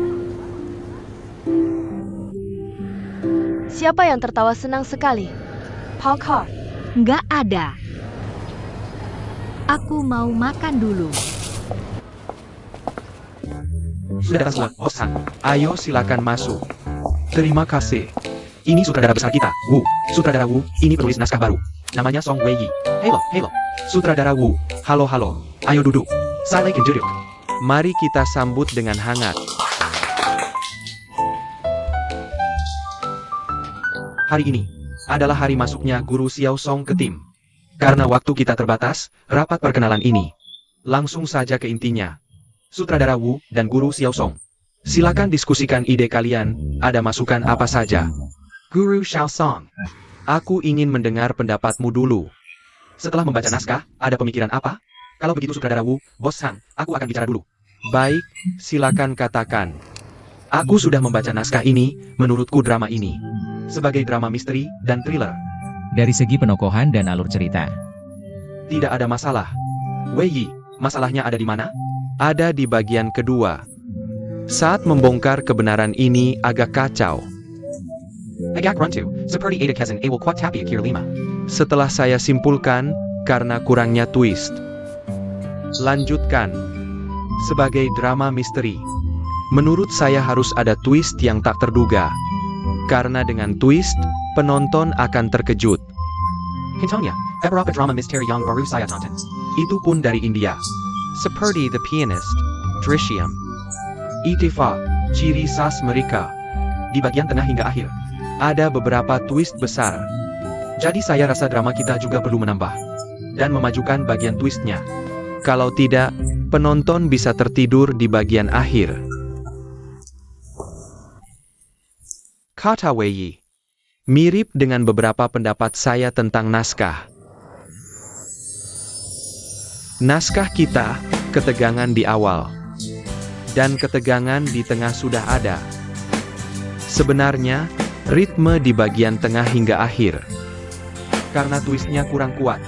Siapa yang tertawa senang sekali? Parkour. Nggak ada. Aku mau makan dulu. Sudah datang semua, bosan. Ayo silakan masuk. Terima kasih. Ini sutradara besar kita, Wu. Sutradara Wu, ini penulis naskah baru. Namanya Song Wei Yi. Halo. Sutradara Wu, halo. Ayo duduk. Silakan duduk. Mari kita sambut dengan hangat. Hari ini adalah hari masuknya Guru Xiao Song ke tim. Karena waktu kita terbatas, rapat perkenalan ini. Langsung saja ke intinya. Sutradara Wu dan Guru Xiao Song. Silakan diskusikan ide kalian, ada masukan apa saja. Guru Xiao Song. Aku ingin mendengar pendapatmu dulu. Setelah membaca naskah, ada pemikiran apa? Kalau begitu Sutradara Wu, Bos Sang, aku akan bicara dulu. Baik, silakan katakan. Aku sudah membaca naskah ini, menurutku drama ini sebagai drama misteri dan thriller. Dari segi penokohan dan alur cerita. Tidak ada masalah. Wei Yi, masalahnya ada di mana? Ada di bagian kedua. Saat membongkar kebenaran ini agak kacau. Setelah saya simpulkan, karena kurangnya twist. Lanjutkan. Sebagai drama misteri, menurut saya harus ada twist yang tak terduga. Karena dengan twist, penonton akan terkejut. Itu pun dari India. Seperti The Pianist, Drishyam, Itifa, ciri khas mereka. Di bagian tengah hingga akhir, ada beberapa twist besar. Jadi saya rasa drama kita juga perlu menambah dan memajukan bagian twistnya. Kalau tidak, penonton bisa tertidur di bagian akhir. Kata Wei Yi. Mirip dengan beberapa pendapat saya tentang naskah. Naskah kita, ketegangan di awal. Dan ketegangan di tengah sudah ada. Sebenarnya, ritme di bagian tengah hingga akhir. Karena twistnya kurang kuat,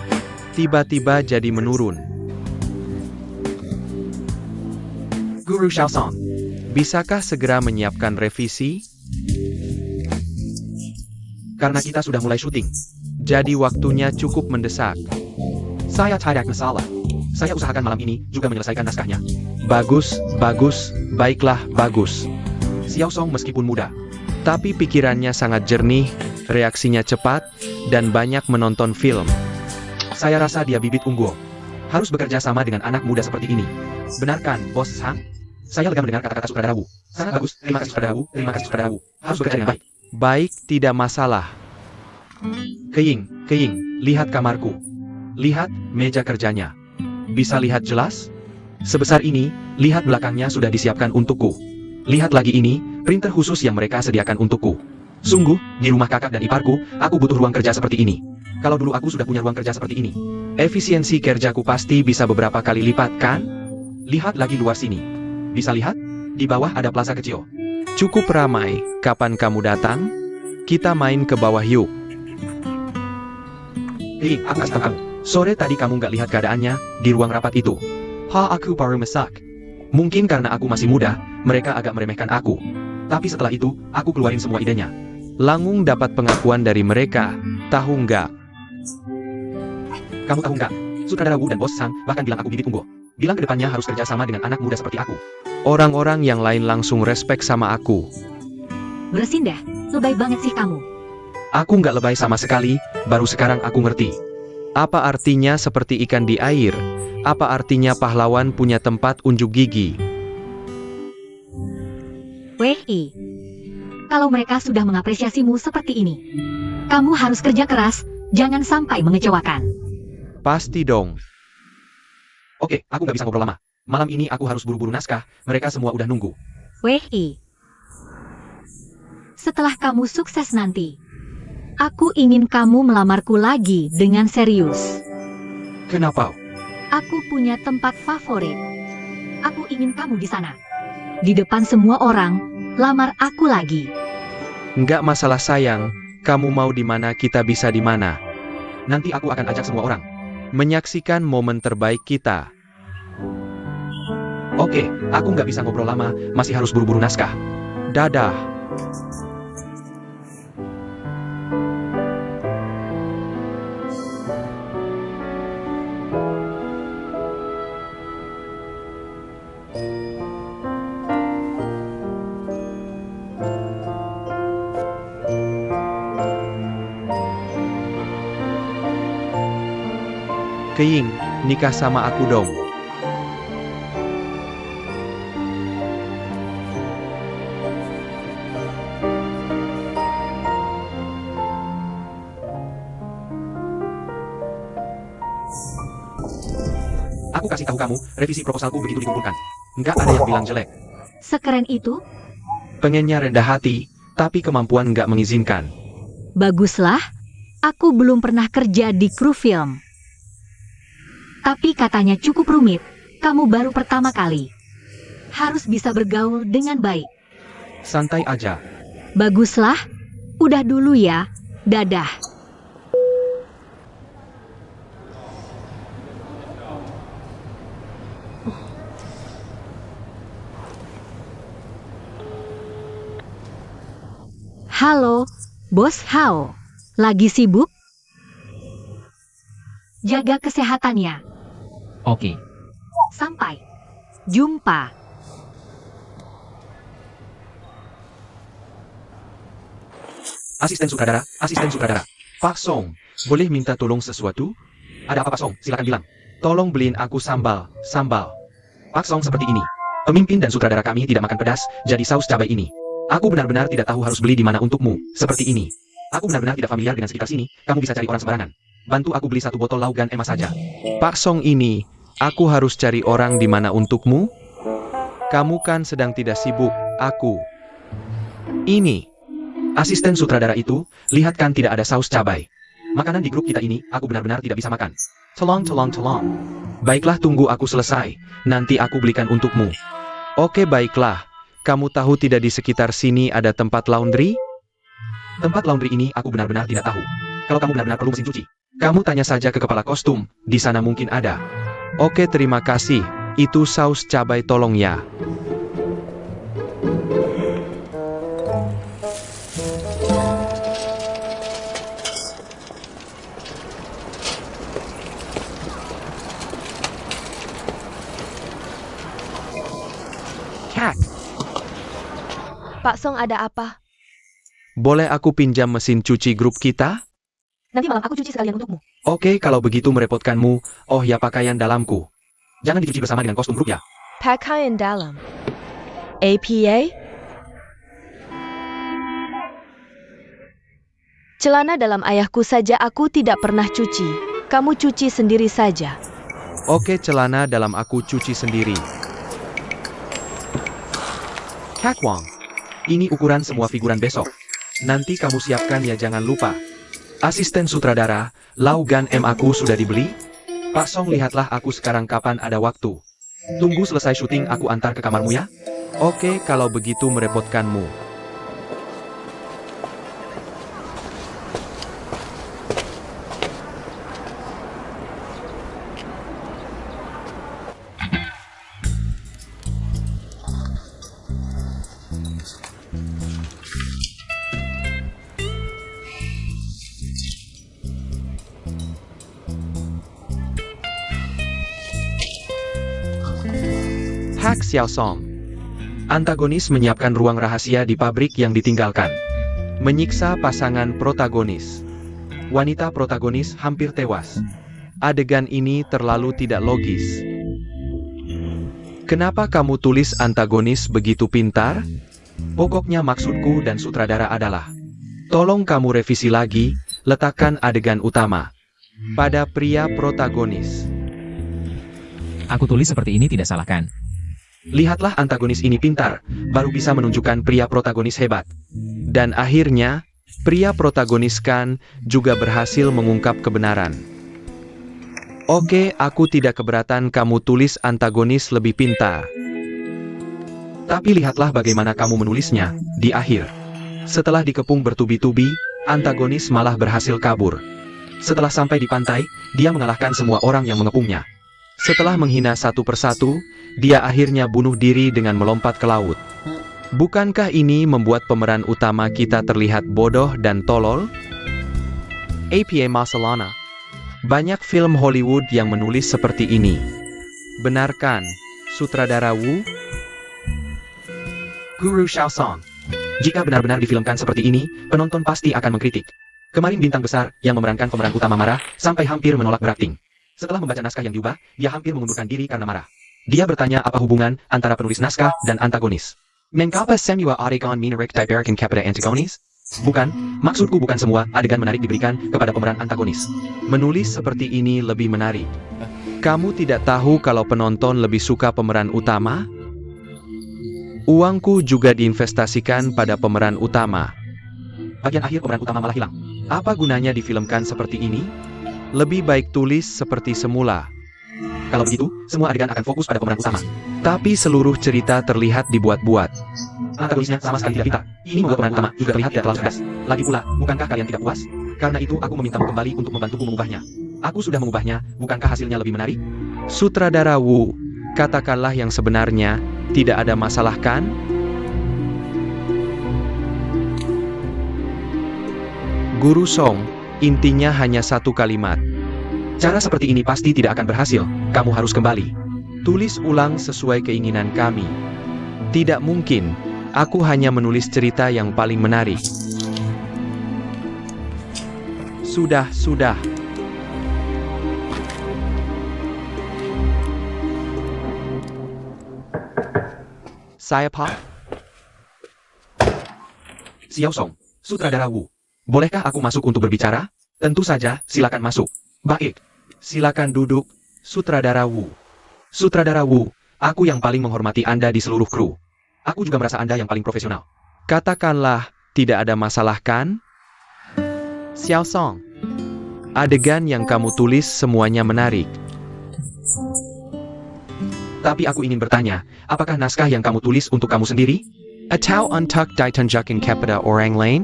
tiba-tiba jadi menurun. Guru Xiao Song, bisakah segera menyiapkan revisi? Karena kita sudah mulai syuting, jadi waktunya cukup mendesak. Saya tidak masalah. Saya usahakan malam ini juga menyelesaikan naskahnya. Bagus, baiklah, bagus. Xiao Song meskipun muda, tapi pikirannya sangat jernih, reaksinya cepat, dan banyak menonton film. Saya rasa dia bibit unggul. Harus bekerja sama dengan anak muda seperti ini. Benarkan, Bos Sang? Saya lega mendengar kata-kata sutradara Wu. Sangat bagus, terima kasih sutradara Wu, terima kasih sutradara Wu. Harus bekerja dengan baik. Baik, tidak masalah. Keing, lihat kamarku. Lihat meja kerjanya. Bisa lihat jelas? Sebesar ini, lihat belakangnya sudah disiapkan untukku. Lihat lagi ini, printer khusus yang mereka sediakan untukku. Sungguh, di rumah kakak dan iparku, aku butuh ruang kerja seperti ini. Kalau dulu aku sudah punya ruang kerja seperti ini, efisiensi kerjaku pasti bisa beberapa kali lipat, kan? Lihat lagi luar sini. Bisa lihat? Di bawah ada plaza kecil. Cukup ramai. Kapan kamu datang? Kita main ke bawah yuk. Hei, aku kasih tahu kamu. Sore tadi kamu nggak lihat keadaannya di ruang rapat itu. Aku baru masak. Mungkin karena aku masih muda, mereka agak meremehkan aku. Tapi setelah itu, aku keluarin semua idenya. Langung dapat pengakuan dari mereka. Tahu nggak? Kamu tahu nggak? Sutradara Wu dan Bos Sang bahkan bilang aku bibit unggul. Bilang kedepannya harus kerja sama dengan anak muda seperti aku. Orang-orang yang lain langsung respek sama aku. Bersindah, lebay banget sih kamu. Aku nggak lebay sama sekali, baru sekarang aku ngerti. Apa artinya seperti ikan di air? Apa artinya pahlawan punya tempat unjuk gigi? Wei, kalau mereka sudah mengapresiasimu seperti ini, kamu harus kerja keras, jangan sampai mengecewakan. Pasti dong. Oke, aku nggak bisa ngobrol lama. Malam ini aku harus buru-buru naskah, mereka semua udah nunggu. Wei, setelah kamu sukses nanti, aku ingin kamu melamarku lagi dengan serius. Kenapa? Aku punya tempat favorit. Aku ingin kamu di sana. Di depan semua orang, lamar aku lagi. Nggak masalah sayang, kamu mau di mana kita bisa di mana. Nanti aku akan ajak semua orang. Menyaksikan momen terbaik kita. Oke, aku nggak bisa ngobrol lama, masih harus buru-buru naskah. Dadah. Keing, nikah sama aku dong. Aku kasih tahu kamu, revisi proposalku begitu dikumpulkan. Nggak ada yang bilang jelek. Sekeren itu? Pengennya rendah hati, tapi kemampuan nggak mengizinkan. Baguslah. Aku belum pernah kerja di kru film. Tapi katanya cukup rumit. Kamu baru pertama kali. Harus bisa bergaul dengan baik. Santai aja. Baguslah. Udah dulu ya. Dadah. Halo, Bos Hao. Lagi sibuk? Jaga kesehatannya. Oke. Sampai jumpa. Asisten sutradara. Pak Song, boleh minta tolong sesuatu? Ada apa Pak Song? Silakan bilang. Tolong beliin aku sambal. Pak Song seperti ini. Pemimpin dan sutradara kami tidak makan pedas, jadi saus cabai ini. Aku benar-benar tidak tahu harus beli di mana untukmu, seperti ini. Aku benar-benar tidak familiar dengan sekitar sini, kamu bisa cari orang sembarangan. Bantu aku beli 1 botol Laugan emas saja. Pak Song ini, aku harus cari orang di mana untukmu? Kamu kan sedang tidak sibuk, aku. Ini. Asisten sutradara itu, lihat kan tidak ada saus cabai. Makanan di grup kita ini, aku benar-benar tidak bisa makan. Tolong. Baiklah, tunggu aku selesai. Nanti aku belikan untukmu. Oke, baiklah. Kamu tahu tidak di sekitar sini ada tempat laundry? Tempat laundry ini aku benar-benar tidak tahu. Kalau kamu benar-benar perlu mesin cuci, kamu tanya saja ke kepala kostum, di sana mungkin ada. Oke, terima kasih. Itu saus cabai tolong ya. Pak Song, ada apa? Boleh aku pinjam mesin cuci grup kita? Nanti malam aku cuci sekalian untukmu. Oke, kalau begitu merepotkanmu, oh ya pakaian dalamku. Jangan dicuci bersama dengan kostum grup ya. Pakaian dalam. APA? Celana dalam ayahku saja aku tidak pernah cuci. Kamu cuci sendiri saja. Oke, celana dalam aku cuci sendiri. Kakwang, ini ukuran semua figuran besok. Nanti kamu siapkan ya, jangan lupa. Asisten sutradara, Laugan M aku sudah dibeli? Pak Song, lihatlah aku sekarang kapan ada waktu. Tunggu selesai syuting aku antar ke kamarmu ya. Oke, kalau begitu merepotkanmu. Hak Xiao Song. Antagonis menyiapkan ruang rahasia di pabrik yang ditinggalkan. Menyiksa pasangan protagonis. Wanita protagonis hampir tewas. Adegan ini terlalu tidak logis. Kenapa kamu tulis antagonis begitu pintar? Pokoknya maksudku dan sutradara adalah, tolong kamu revisi lagi, letakkan adegan utama pada pria protagonis. Aku tulis seperti ini tidak salah kan? Lihatlah antagonis ini pintar, baru bisa menunjukkan pria protagonis hebat. Dan akhirnya, pria protagonis kan juga berhasil mengungkap kebenaran. Oke, aku tidak keberatan kamu tulis antagonis lebih pintar. Tapi lihatlah bagaimana kamu menulisnya, di akhir. Setelah dikepung bertubi-tubi, antagonis malah berhasil kabur. Setelah sampai di pantai, dia mengalahkan semua orang yang mengepungnya. Setelah menghina satu persatu, dia akhirnya bunuh diri dengan melompat ke laut. Bukankah ini membuat pemeran utama kita terlihat bodoh dan tolol? APA Masalana. Banyak film Hollywood yang menulis seperti ini. Benarkan, sutradara Wu? Guru Xiaosong. Jika benar-benar difilmkan seperti ini, penonton pasti akan mengkritik. Kemarin bintang besar yang memerankan pemeran utama marah, sampai hampir menolak berakting. Setelah membaca naskah yang diubah, dia hampir mengundurkan diri karena marah. Dia bertanya apa hubungan antara penulis naskah dan antagonis. Mengapa semua adegan menarik diberikan kepada antagonis? Bukan, maksudku bukan semua adegan menarik diberikan kepada pemeran antagonis. Menulis seperti ini lebih menarik. Kamu tidak tahu kalau penonton lebih suka pemeran utama? Uangku juga diinvestasikan pada pemeran utama. Bagian akhir pemeran utama malah hilang. Apa gunanya difilmkan seperti ini? Lebih baik tulis seperti semula. Kalau begitu, semua adegan akan fokus pada pemeran utama. Tapi seluruh cerita terlihat dibuat-buat. Antagonisnya sama sekali tidak pintar. Ini membuat pemeran utama juga terlihat tidak terlalu cerdas. Lagi pula, bukankah kalian tidak puas? Karena itu aku memintamu kembali untuk membantuku mengubahnya. Aku sudah mengubahnya, bukankah hasilnya lebih menarik? Sutradara Wu, katakanlah yang sebenarnya, tidak ada masalah kan? Guru Song, intinya hanya satu kalimat. Cara seperti ini pasti tidak akan berhasil, kamu harus kembali. Tulis ulang sesuai keinginan kami. Tidak mungkin, aku hanya menulis cerita yang paling menarik. Sudah. Saya Pak Xiao Song, sutradara Wu. Bolehkah aku masuk untuk berbicara? Tentu saja, silakan masuk. Baik, silakan duduk, sutradara Wu. Sutradara Wu, aku yang paling menghormati Anda di seluruh kru. Aku juga merasa Anda yang paling profesional. Katakanlah, tidak ada masalah kan? Xiao Song, adegan yang kamu tulis semuanya menarik. Tapi aku ingin bertanya, apakah naskah yang kamu tulis untuk kamu sendiri? Atau untuk ditunjukkan kepada orang lain?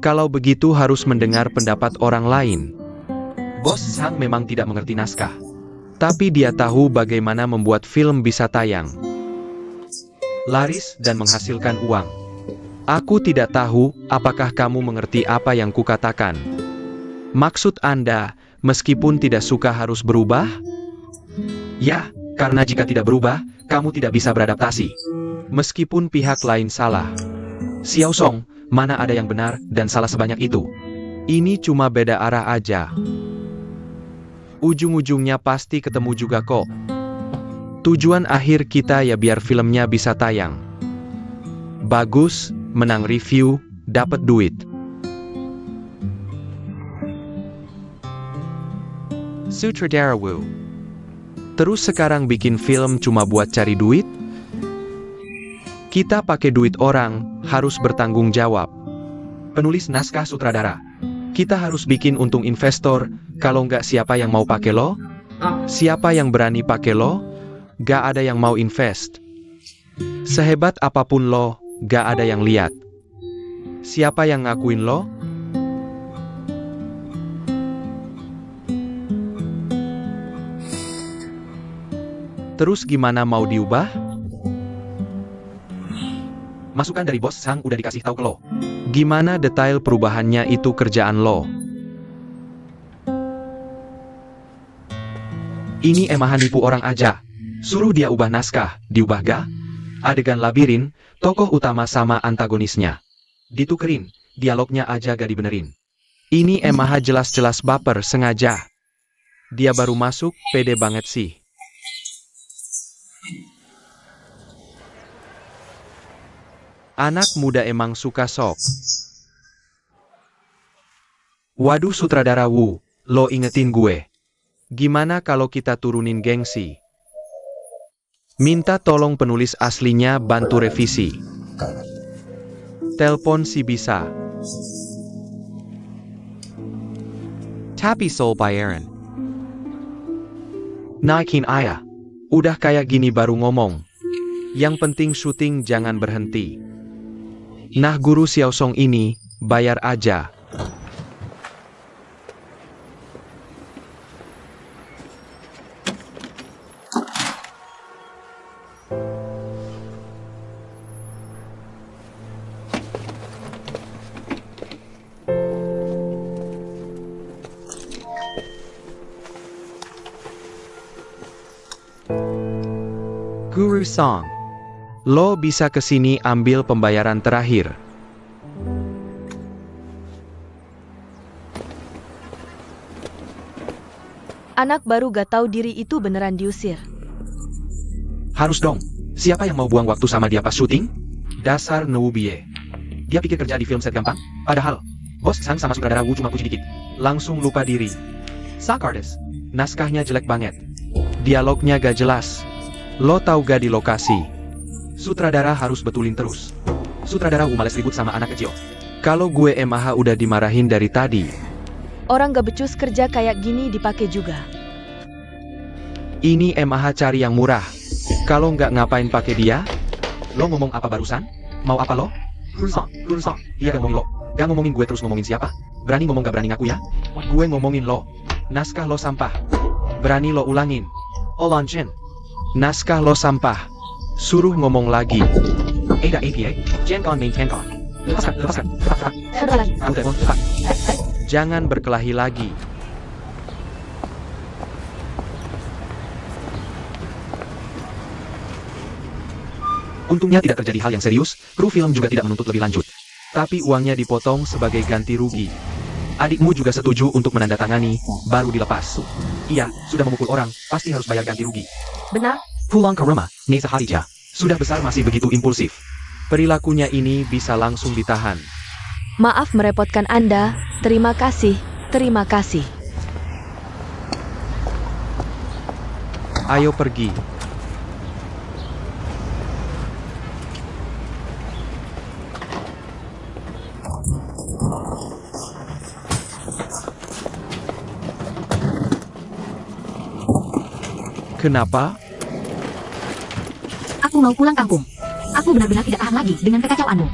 Kalau begitu harus mendengar pendapat orang lain. Bos Sang memang tidak mengerti naskah. Tapi dia tahu bagaimana membuat film bisa tayang, laris dan menghasilkan uang. Aku tidak tahu apakah kamu mengerti apa yang kukatakan. Maksud Anda, meskipun tidak suka harus berubah? Ya, karena jika tidak berubah, kamu tidak bisa beradaptasi. Meskipun pihak lain salah. Xiao Song, mana ada yang benar dan salah sebanyak itu? Ini cuma beda arah aja. Ujung-ujungnya pasti ketemu juga kok. Tujuan akhir kita ya biar filmnya bisa tayang. Bagus, menang review, dapat duit. Sutradara Wu. Terus sekarang bikin film cuma buat cari duit? Kita pakai duit orang, harus bertanggung jawab. Penulis naskah sutradara. Kita harus bikin untung investor, kalau nggak siapa yang mau pakai lo? Siapa yang berani pakai lo? Gak ada yang mau invest. Sehebat apapun lo, gak ada yang lihat. Siapa yang ngakuin lo? Terus gimana mau diubah? Masukan dari bos Sang udah dikasih tahu ke lo. Gimana detail perubahannya itu kerjaan lo? Ini emahan nipu orang aja. Suruh dia ubah naskah, diubah gak? Adegan labirin, tokoh utama sama antagonisnya. Ditukerin, dialognya aja gak dibenerin. Ini emaha jelas-jelas baper sengaja. Dia baru masuk, pede banget sih. Anak muda emang suka sok. Waduh sutradara Wu, lo ingetin gue. Gimana kalau kita turunin gengsi? Minta tolong penulis aslinya bantu revisi. Telepon si bisa. Tapi Soul bayaran. Naikin ayah. Udah kayak gini baru ngomong. Yang penting syuting jangan berhenti. Nah guru Xiaosong ini, bayar aja. Guru Song, lo bisa kesini ambil pembayaran terakhir. Anak baru gak tahu diri itu beneran diusir. Harus dong. Siapa yang mau buang waktu sama dia pas syuting? Dasar Nubie. Dia pikir kerja di film set gampang? Padahal, bos Sang sama sutradara Wu cuma puji dikit. Langsung lupa diri. Sak artist. Naskahnya jelek banget. Dialognya gak jelas. Lo tahu gak di lokasi? Sutradara harus betulin terus. Sutradara Wu males ribut sama anak kecil. Kalau gue emaha udah dimarahin dari tadi. Orang gak becus kerja kayak gini dipakai juga. Ini emaha cari yang murah. Kalau nggak ngapain pakai dia? Lo ngomong apa barusan? Mau apa lo? Lunsong. Dia gak ngomongin lo. Gak ngomongin gue terus ngomongin siapa? Berani ngomong gak berani ngaku ya? Gue ngomongin lo. Naskah lo sampah. Berani lo ulangin. Olanchin. Naskah lo sampah. Suruh ngomong lagi. Ada APA. Jangan maintain kon. Lepaskan. Jangan berkelahi lagi. Untungnya tidak terjadi hal yang serius, kru film juga tidak menuntut lebih lanjut. Tapi uangnya dipotong sebagai ganti rugi. Adikmu juga setuju untuk menandatangani, baru dilepas. Iya, sudah memukul orang, pasti harus bayar ganti rugi. Benar? Pulang ke rumah, Nesa Hadijah. Sudah besar masih begitu impulsif. Perilakunya ini bisa langsung ditahan. Maaf merepotkan Anda. Terima kasih. Ayo pergi. Kenapa? Aku mau pulang kampung. Aku benar-benar tidak tahan lagi dengan kekacauanmu.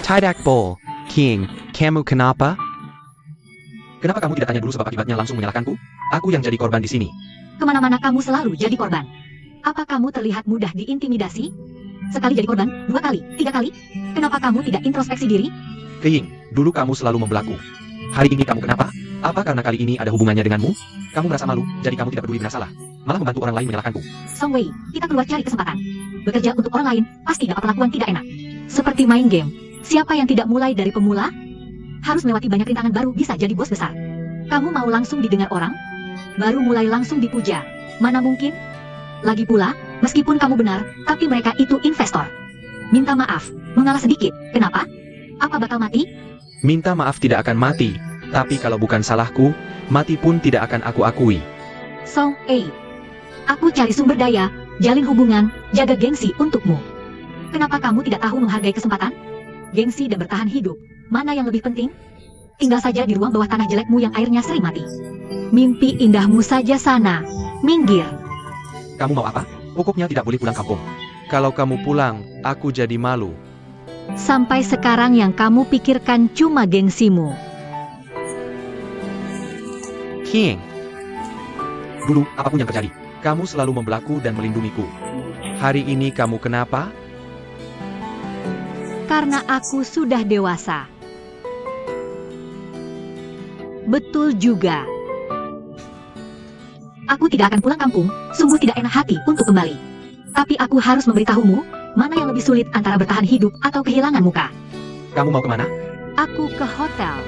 Tidak Bowl, King, kamu kenapa? Kenapa kamu tidak tanya dulu sebab akibatnya langsung menyalahkanku? Aku yang jadi korban di sini. Kemana-mana kamu selalu jadi korban. Apa kamu terlihat mudah diintimidasi? Sekali jadi korban, 2 kali, 3 kali? Kenapa kamu tidak introspeksi diri? King, dulu kamu selalu membelaku. Hari ini kamu kenapa? Apa karena kali ini ada hubungannya denganmu? Kamu merasa malu, jadi kamu tidak peduli bersalah. Malah membantu orang lain menyalahkanku. Song Wei, kita keluar cari kesempatan. Bekerja untuk orang lain, pasti dapat perlakuan tidak enak. Seperti main game. Siapa yang tidak mulai dari pemula? Harus melewati banyak rintangan baru bisa jadi bos besar. Kamu mau langsung didengar orang? Baru mulai langsung dipuja. Mana mungkin? Lagi pula, meskipun kamu benar, tapi mereka itu investor. Minta maaf, Mengalah sedikit, kenapa? Apa bakal mati? Minta maaf tidak akan mati, tapi kalau bukan salahku, mati pun tidak akan aku akui. Song Ei. Aku cari sumber daya, jalin hubungan, jaga gengsi untukmu. Kenapa kamu tidak tahu menghargai kesempatan? Gengsi dan bertahan hidup, mana yang lebih penting? Tinggal saja di ruang bawah tanah jelekmu yang airnya sering mati. Mimpi indahmu saja sana. Minggir. Kamu mau apa? Pokoknya tidak boleh pulang kampung. Kalau kamu pulang, aku jadi malu. Sampai sekarang yang kamu pikirkan cuma gengsimu. King. Dulu, apapun yang terjadi, kamu selalu membelaku dan melindungiku. Hari ini kamu kenapa? Karena aku sudah dewasa. Betul juga. Aku tidak akan pulang kampung, sungguh tidak enak hati untuk kembali. Tapi aku harus memberitahumu, mana yang lebih sulit antara bertahan hidup atau kehilangan muka. Kamu mau kemana? Aku ke hotel.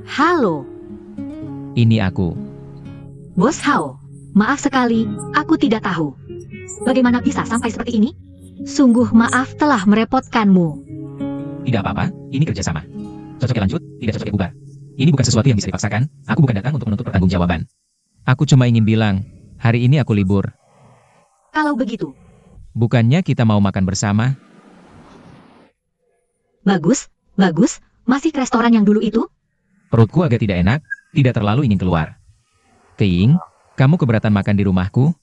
Halo, Ini aku. Bos Hao. Maaf sekali, aku tidak tahu. Bagaimana bisa sampai seperti ini? Sungguh maaf telah merepotkanmu. Tidak apa-apa, ini kerjasama. Cocoknya lanjut, tidak cocoknya bubar. Ini bukan sesuatu yang bisa dipaksakan, aku bukan datang untuk menuntut pertanggungjawaban. Aku cuma ingin bilang, hari ini aku libur. Kalau begitu, Bukannya kita mau makan bersama? bagus, bagus. Masih ke restoran yang dulu itu? Perutku agak tidak enak, tidak terlalu ingin keluar. Keing, kamu keberatan makan di rumahku?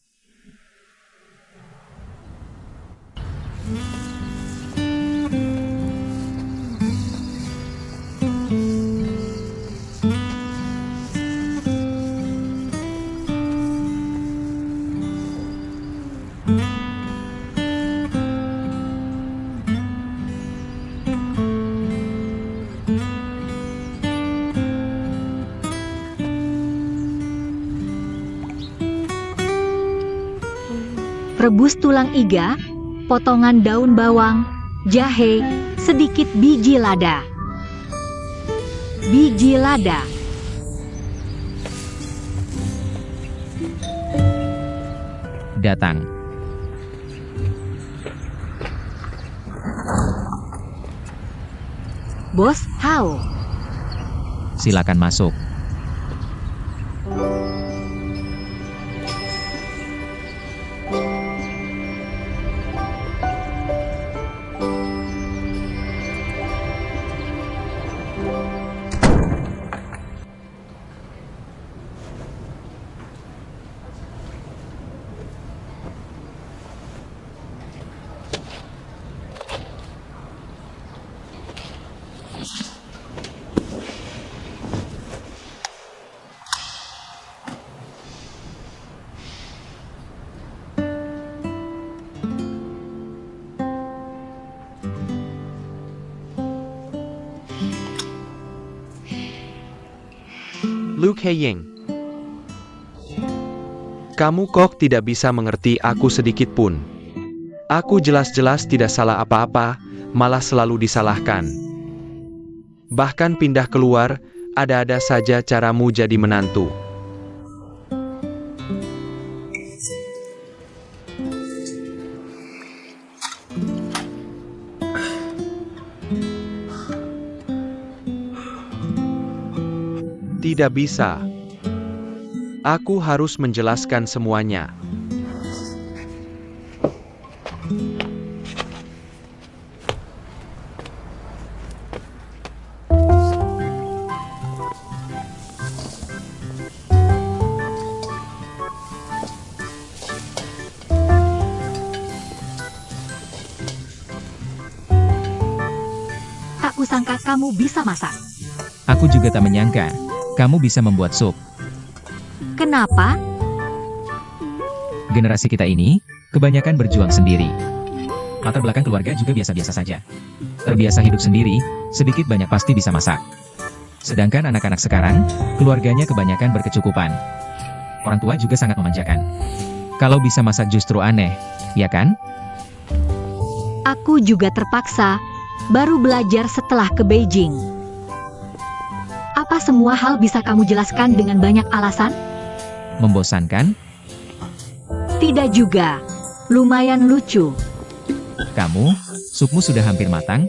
Rebus tulang iga, potongan daun bawang, jahe, sedikit biji lada. Biji lada. Datang. Bos Hao. Silakan masuk. Luke Heying. Kamu kok tidak bisa mengerti aku sedikit pun. Aku jelas-jelas tidak salah apa-apa, malah selalu disalahkan. Bahkan pindah keluar, ada-ada saja caramu jadi menantu. Tidak bisa. Aku harus menjelaskan semuanya. Tak kusangka kamu bisa masak. Aku juga tak menyangka, kamu bisa membuat sup. Kenapa? Generasi kita ini, kebanyakan berjuang sendiri. Latar belakang keluarga juga biasa-biasa saja. Terbiasa hidup sendiri, sedikit banyak pasti bisa masak. Sedangkan anak-anak sekarang, keluarganya kebanyakan berkecukupan. Orang tua juga sangat memanjakan. Kalau bisa masak justru aneh, ya kan? Aku juga terpaksa, baru belajar setelah ke Beijing. Apa semua hal bisa kamu jelaskan dengan banyak alasan? Membosankan? Tidak juga. Lumayan lucu. Kamu, supmu sudah hampir matang?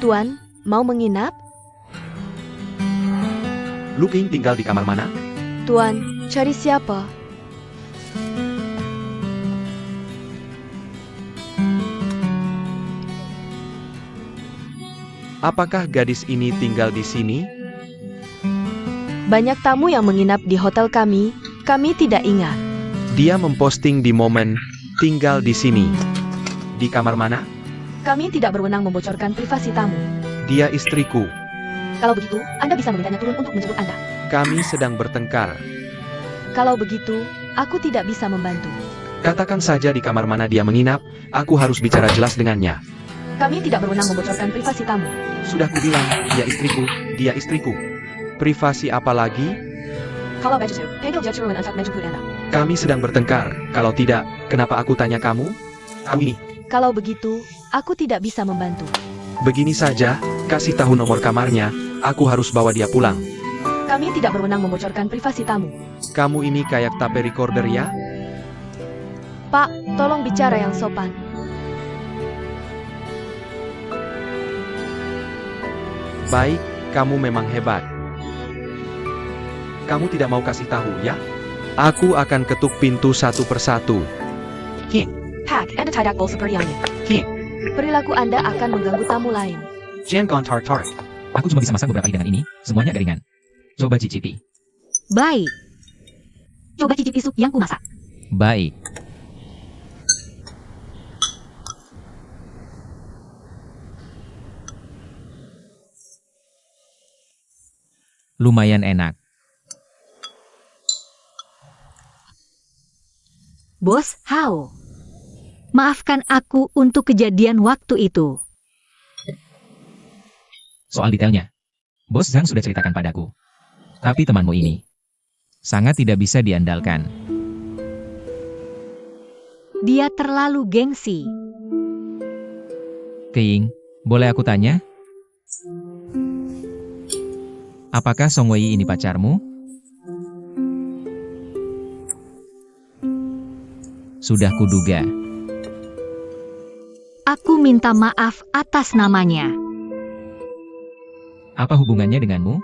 Tuan, mau menginap? Luke Heying tinggal di kamar mana? Tuan, cari siapa? Apakah gadis ini tinggal di sini? Banyak tamu yang menginap di hotel kami tidak ingat. Dia memposting di momen, tinggal di sini. Di kamar mana? Kami tidak berwenang membocorkan privasi tamu. Dia istriku. Kalau begitu, Anda bisa memintanya turun untuk menjemput Anda. Kami sedang bertengkar. Kalau begitu, aku tidak bisa membantu. Katakan saja di kamar mana dia menginap, aku harus bicara jelas dengannya. Kami tidak berwenang membocorkan privasi tamu. Sudah kubilang, dia istriku. Privasi apa lagi? Kalau begitu, panggil dia turun untuk menjemput Anda. Kami sedang bertengkar, kalau tidak, kenapa aku tanya kamu? Kamu ini. Kalau begitu, aku tidak bisa membantu. Begini saja, kasih tahu nomor kamarnya, aku harus bawa dia pulang. Kami tidak berwenang membocorkan privasi tamu. Kamu ini kayak tape recorder ya? Pak, tolong bicara yang sopan. Baik, kamu memang hebat. Kamu tidak mau kasih tahu ya? Aku akan ketuk pintu satu persatu. Pak, Anda tidak boleh seperti ini. Perilaku Anda akan mengganggu tamu lain. Aku cuma bisa masak beberapa hidangan ini, semuanya agak ringan. Coba cicipi. Baik. Coba cicipi sup yang kumasak. Baik. Lumayan enak. Bos Hao. Maafkan aku untuk kejadian waktu itu. Soal detailnya, Bos Zhang sudah ceritakan padaku. Tapi temanmu ini sangat tidak bisa diandalkan. Dia terlalu gengsi. Heying, boleh aku tanya? Apakah Song Wei ini pacarmu? Sudah kuduga. Aku minta maaf atas namanya. Apa hubungannya denganmu?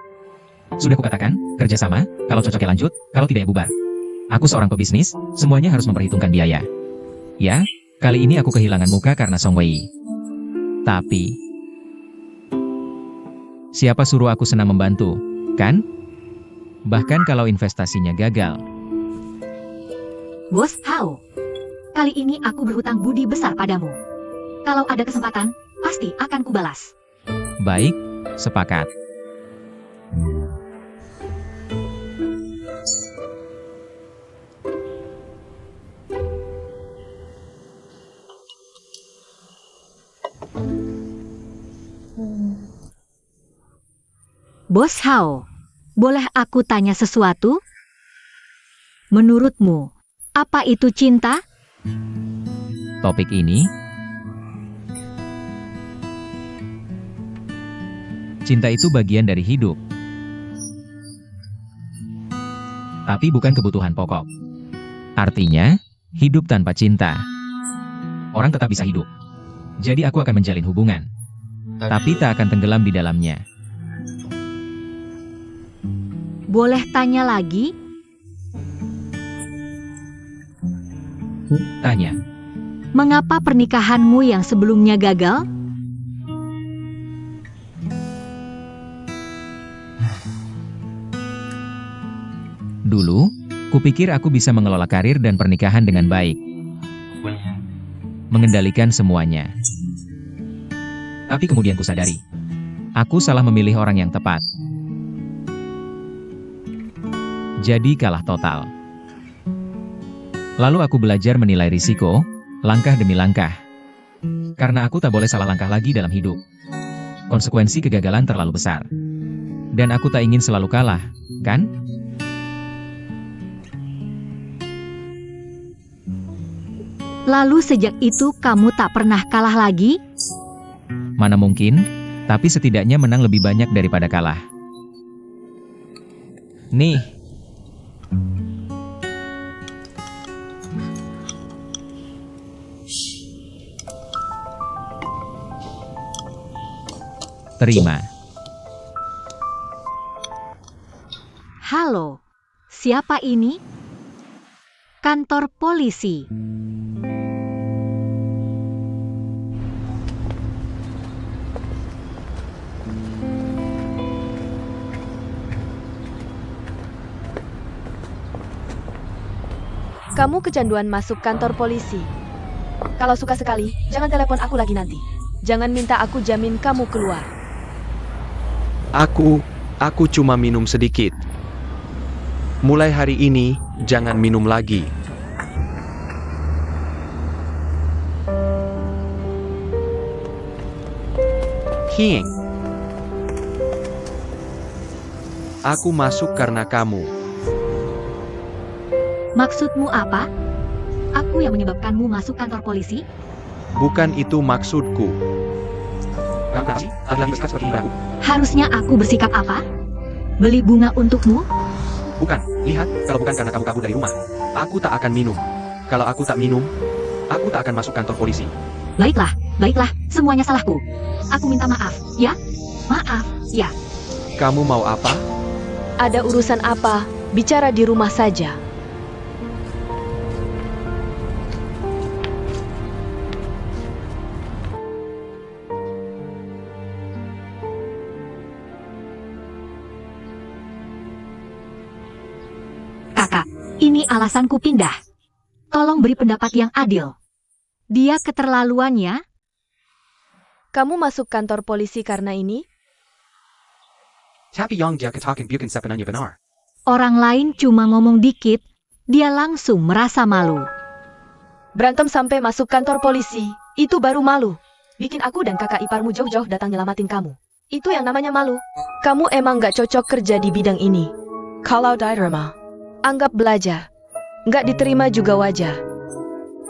Sudah kukatakan, kerjasama, kalau cocoknya lanjut, kalau tidak ya bubar. Aku seorang pebisnis, semuanya harus memperhitungkan biaya. Ya, kali ini aku kehilangan muka karena Song Wei. Tapi, siapa suruh aku senang membantu, kan? Bahkan kalau investasinya gagal. Bos Hao. Kali ini aku berhutang budi besar padamu. Kalau ada kesempatan, pasti akan kubalas. Baik, Sepakat. Bos Hao, boleh aku tanya sesuatu? Menurutmu, apa itu cinta? Topik ini, cinta itu bagian dari hidup, tapi bukan kebutuhan pokok. Artinya, hidup tanpa cinta, orang tetap bisa hidup. Jadi aku akan menjalin hubungan, tapi tak akan tenggelam di dalamnya. Boleh tanya lagi? Tanya, Mengapa pernikahanmu yang sebelumnya gagal? dulu, kupikir aku bisa mengelola karir dan pernikahan dengan baik. Mengendalikan semuanya. Tapi kemudian kusadari, aku salah memilih orang yang tepat. Jadi kalah total. Lalu aku belajar menilai risiko, langkah demi langkah. Karena aku tak boleh salah langkah lagi dalam hidup. Konsekuensi kegagalan terlalu besar. Dan aku tak ingin selalu kalah, kan? Lalu sejak itu kamu tak pernah kalah lagi? Mana mungkin, tapi setidaknya menang lebih banyak daripada kalah. Nih. Terima. Halo, siapa ini? Kantor polisi. Kamu kecanduan masuk kantor polisi. Kalau suka sekali, jangan telepon aku lagi nanti. Jangan minta aku jamin kamu keluar. Aku cuma minum sedikit. Mulai hari ini, jangan minum lagi. Hing. Aku masuk karena kamu. Maksudmu apa? Aku yang menyebabkanmu masuk kantor polisi? Bukan itu maksudku. Harusnya aku bersikap apa? Beli bunga untukmu? Bukan, lihat, kalau bukan karena kamu kabur dari rumah, aku tak akan minum. Kalau aku tak minum, aku tak akan masuk kantor polisi. Baiklah, semuanya salahku. Aku minta maaf, ya? Maaf, ya. Kamu mau apa? Ada urusan apa? Bicara di rumah saja. Kakak, ini alasanku pindah. Tolong beri pendapat yang adil. Dia keterlaluannya. Kamu masuk kantor polisi karena ini? Orang lain cuma ngomong dikit, dia langsung merasa malu. Berantem sampai masuk kantor polisi, itu baru malu. Bikin aku dan kakak iparmu jauh-jauh datang nyelamatin kamu. Itu yang namanya malu. Kamu emang gak cocok kerja di bidang ini. Kalau di rumah, anggap belajar. Gak diterima juga wajar.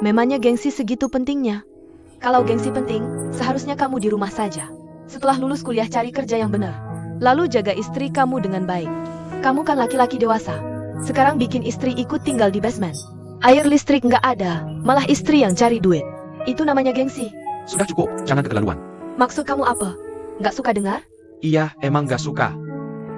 Memangnya gengsi segitu pentingnya? Kalau gengsi penting, seharusnya kamu di rumah saja. Setelah lulus kuliah cari kerja yang benar. Lalu jaga istri kamu dengan baik. Kamu kan laki-laki dewasa. Sekarang bikin istri ikut tinggal di basement. Air listrik nggak ada, malah istri yang cari duit. Itu namanya gengsi. Sudah cukup, jangan keterlaluan. Maksud kamu apa? Nggak suka dengar? Iya, emang gak suka.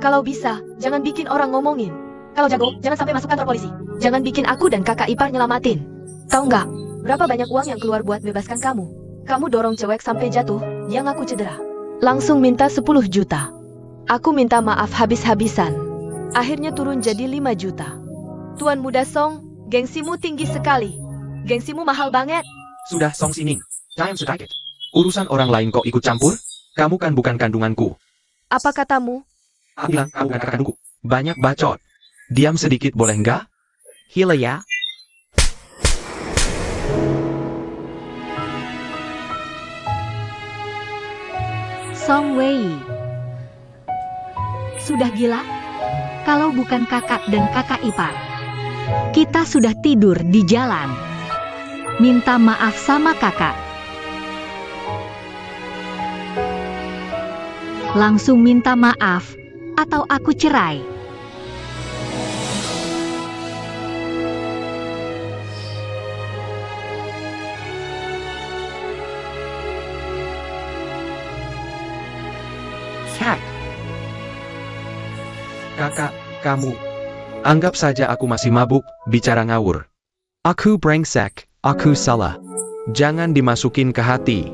Kalau bisa, jangan bikin orang ngomongin. Kalau jago, jangan sampai masuk kantor polisi. Jangan bikin aku dan kakak ipar nyelamatin. Tahu nggak? Berapa banyak uang yang keluar buat bebaskan kamu? Kamu dorong cewek sampai jatuh, yang aku cedera. Langsung minta 10 juta. Aku minta maaf habis-habisan. Akhirnya turun jadi 5 juta. Tuan Muda Song, gengsimu tinggi sekali. Gengsimu mahal banget. Sudah, Song Sining. Jangan sedikit. Urusan orang lain kok ikut campur? Kamu kan bukan kandunganku. Apa katamu? Aku bilang kamu bukan kakak kandungku. Banyak bacot. Diam sedikit boleh nggak? Hila ya. Song Wei. Sudah gila? Kalau bukan kakak dan kakak ipar, kita sudah tidur di jalan. Minta maaf sama kakak. Langsung minta maaf, atau aku cerai. Kakak, kamu. Anggap saja aku masih mabuk, bicara ngawur. Aku brengsek, aku salah. Jangan dimasukin ke hati.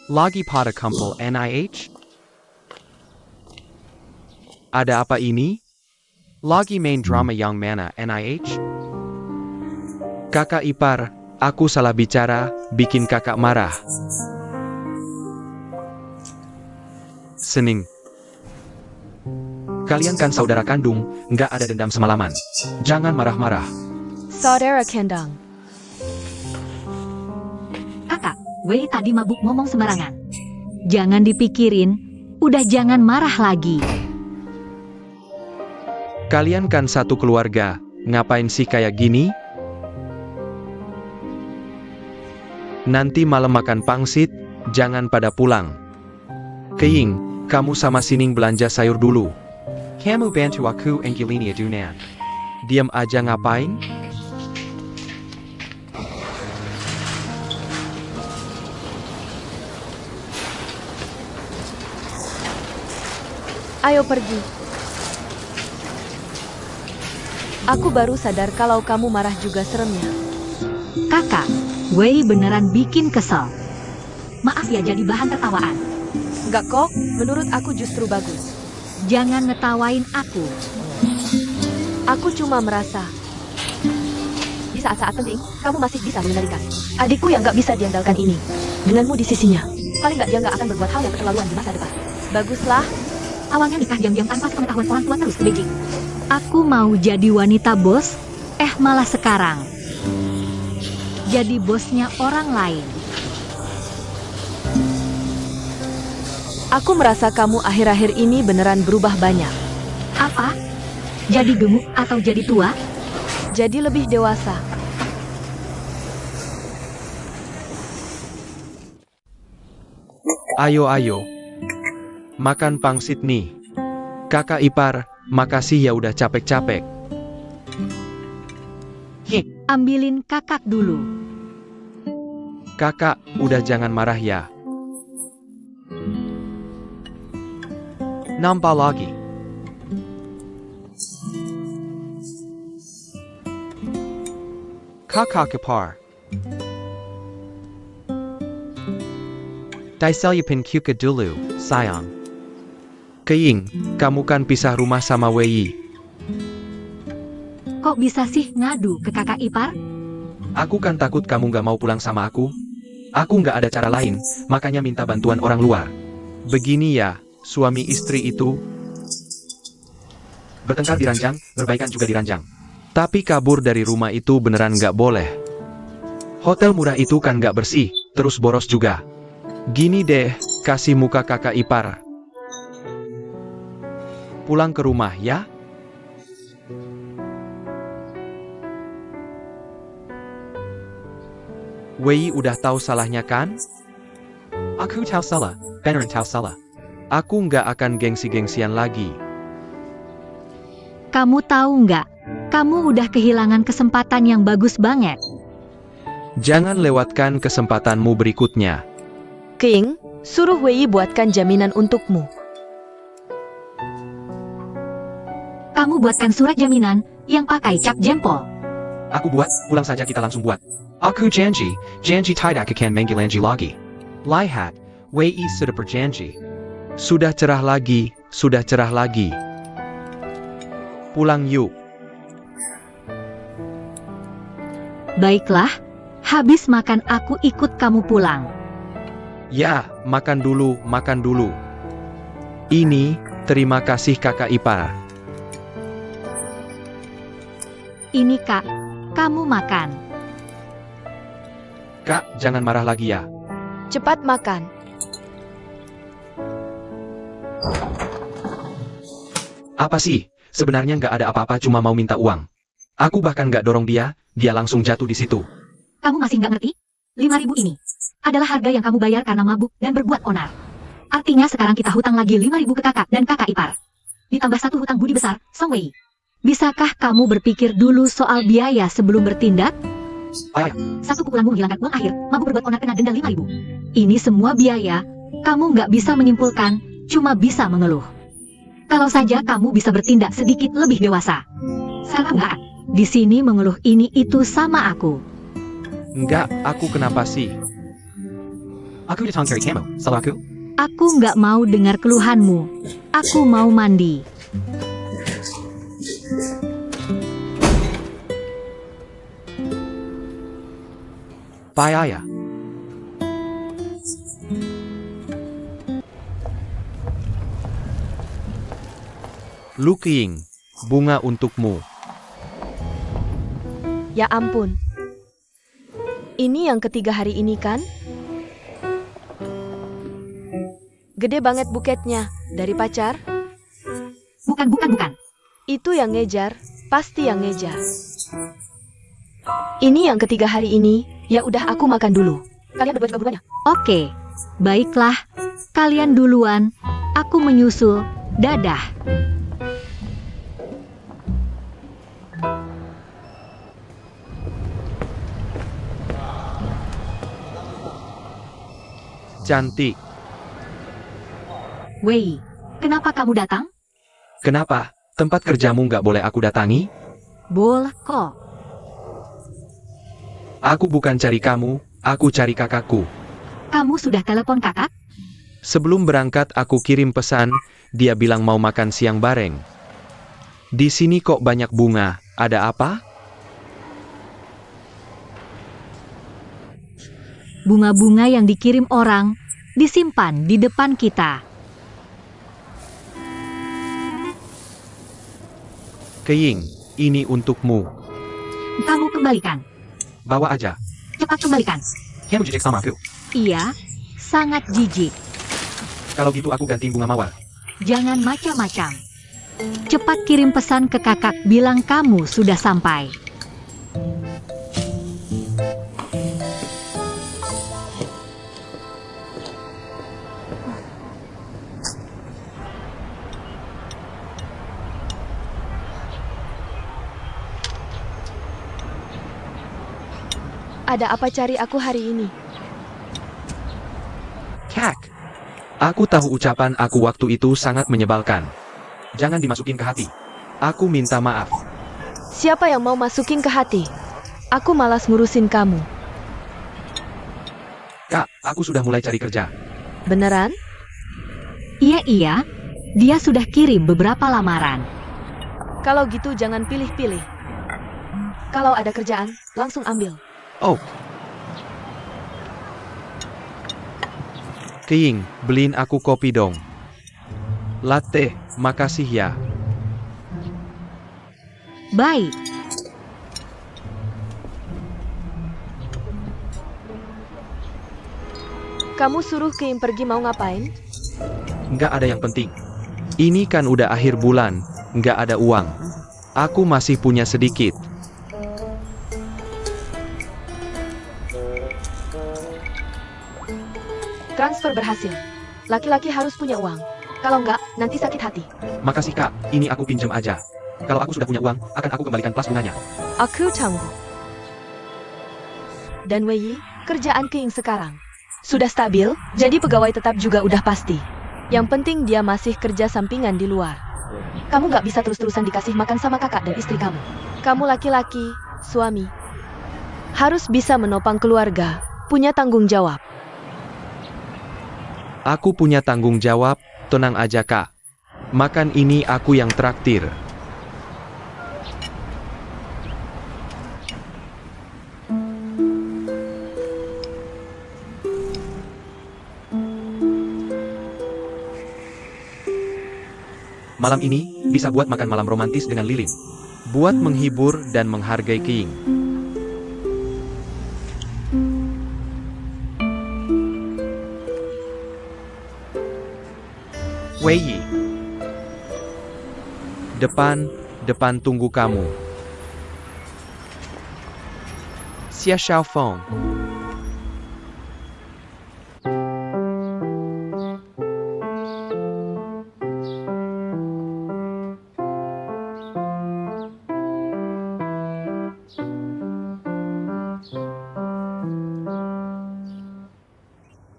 Lagi pada kumpul NIH? Ada apa ini? Lagi main drama yang mana NIH? Kakak ipar, aku salah bicara, bikin kakak marah. Sening. Kalian kan saudara kandung, nggak ada dendam semalaman. Jangan marah-marah. Saudara kandang. Kakak, Wei tadi mabuk ngomong sembarangan. Jangan dipikirin, udah jangan marah lagi. Kalian kan satu keluarga, ngapain sih kayak gini? Nanti malam makan pangsit, jangan pada pulang. Keing, kamu sama Sining belanja sayur dulu. Kamu bantu aku anggilin adunan. Diam aja ngapain? Ayo pergi. Aku baru sadar kalau kamu marah juga seremnya. Kakak, Wei beneran bikin kesel. Maaf ya jadi bahan tertawaan. Enggak kok, menurut aku justru bagus. Jangan ngetawain aku. Aku cuma merasa di saat-saat penting, kamu masih bisa mengendalikan adikku yang gak bisa diandalkan ini. Denganmu di sisinya, paling gak dia gak akan berbuat hal yang keterlaluan di masa depan. Baguslah. Awalnya nikah diam-diam tanpa sepengetahuan orang tua terus ke Beijing. Aku mau jadi wanita bos, malah sekarang jadi bosnya orang lain. Aku merasa kamu akhir-akhir ini beneran berubah banyak. Apa? Jadi gemuk atau jadi tua? Jadi lebih dewasa. Ayo. Makan pangsit nih. Kakak ipar, makasih ya udah capek-capek. Ambilin kakak dulu. Kakak, udah jangan marah ya. Nampak lagi. Kakak ipar. Diselipin kuka dulu, sayang. Keing, kamu kan pisah rumah sama Wei. Kok bisa sih ngadu ke kakak ipar? Aku kan takut kamu gak mau pulang sama aku. Aku gak ada cara lain, makanya minta bantuan orang luar. Begini ya, suami istri itu bertengkar di ranjang, berbaikan juga di ranjang. Tapi kabur dari rumah itu beneran gak boleh. Hotel murah itu kan gak bersih, terus boros juga. Gini deh, kasih muka kakak ipar. Pulang ke rumah ya. Wei udah tahu salahnya kan? Aku tahu salah, beneran tahu salah. Aku nggak akan gengsi-gengsian lagi. Kamu tahu nggak? Kamu udah kehilangan kesempatan yang bagus banget. Jangan lewatkan kesempatanmu berikutnya. King, suruh Wei buatkan jaminan untukmu. Kamu buatkan surat jaminan yang pakai cap jempol. Aku buat, pulang saja kita langsung buat. Aku janji tidak akan menggilangji lagi. Lihat, Wei sudah berjanji. Sudah cerah lagi. Pulang yuk. Baiklah, Habis makan aku ikut kamu pulang. Ya, makan dulu, makan dulu. Ini, terima kasih kakak ipar. Ini Kak, kamu makan. Kak, jangan marah lagi ya. Cepat makan. Apa sih? Sebenarnya nggak ada apa-apa, cuma mau minta uang. Aku bahkan nggak dorong dia langsung jatuh di situ. Kamu masih nggak ngerti? 5.000 ini adalah harga yang kamu bayar karena mabuk dan berbuat onar. Artinya sekarang kita hutang lagi 5.000 ke kakak dan kakak ipar. Ditambah 1 hutang budi besar, Song Wei. Bisakah kamu berpikir dulu soal biaya sebelum bertindak? Ayah, 1 pukulanmu menghilangkan uang akhir, mabuk berbuat onar kena denda 5.000. Ini semua biaya, kamu nggak bisa menyimpulkan, cuma bisa mengeluh. Kalau saja kamu bisa bertindak sedikit lebih dewasa. Salah nggak? Di sini mengeluh ini itu sama aku. nggak, aku kenapa sih? Aku udah carry kamu, salah aku? Aku nggak mau dengar keluhanmu. Aku mau mandi. Payah. Lu King, bunga untukmu. Ya ampun. Ini yang ketiga hari ini kan? Gede banget buketnya. Dari pacar? Bukan. Itu yang ngejar. Pasti yang ngejar. Ini yang ketiga hari ini. Ya udah aku makan dulu. Kalian berdua juga buruan ya? Oke, baiklah. Kalian duluan. Aku menyusul. Dadah. Cantik. Wei, kenapa kamu datang? Kenapa? Tempat kerjamu nggak boleh aku datangi? Boleh kok. Aku bukan cari kamu, aku cari kakakku. Kamu sudah telepon kakak? Sebelum berangkat aku kirim pesan, dia bilang mau makan siang bareng. Di sini kok banyak bunga, ada apa? Bunga-bunga yang dikirim orang, disimpan di depan kita. Keying, ini untukmu. Kamu kembalikan. Bawa aja. Cepat kembalikan. Kamu jijik sama aku? Iya, sangat jijik. Kalau gitu aku ganti bunga mawar. Jangan macam-macam. Cepat kirim pesan ke kakak bilang kamu sudah sampai. Ada apa cari aku hari ini? Kak. Aku tahu ucapan aku waktu itu sangat menyebalkan. Jangan dimasukin ke hati. Aku minta maaf. Siapa yang mau masukin ke hati? Aku malas ngurusin kamu. Kak, aku sudah mulai cari kerja. Beneran? Iya, dia sudah kirim beberapa lamaran. Kalau gitu jangan pilih-pilih. Kalau ada kerjaan, langsung ambil. Oh. Keying, beliin aku kopi dong. Latte, makasih ya. Baik. Kamu suruh Kim pergi mau ngapain? Nggak ada yang penting. Ini kan udah akhir bulan, nggak ada uang. Aku masih punya sedikit. Transfer berhasil. Laki-laki harus punya uang. Kalau enggak, nanti sakit hati. Makasih kak, ini aku pinjam aja. Kalau aku sudah punya uang, akan aku kembalikan plus bunganya. Aku tangguh. Dan Wei, kerjaan King sekarang sudah stabil, jadi pegawai tetap juga udah pasti. Yang penting dia masih kerja sampingan di luar. Kamu nggak bisa terus-terusan dikasih makan sama kakak dan istri kamu. Kamu laki-laki, suami. Harus bisa menopang keluarga, punya tanggung jawab. Aku punya tanggung jawab, tenang aja kak. Makan ini aku yang traktir. Malam ini, bisa buat makan malam romantis dengan lilin. Buat menghibur dan menghargai Keing. Wei Yi. Depan tunggu kamu. Xia Xiaofeng.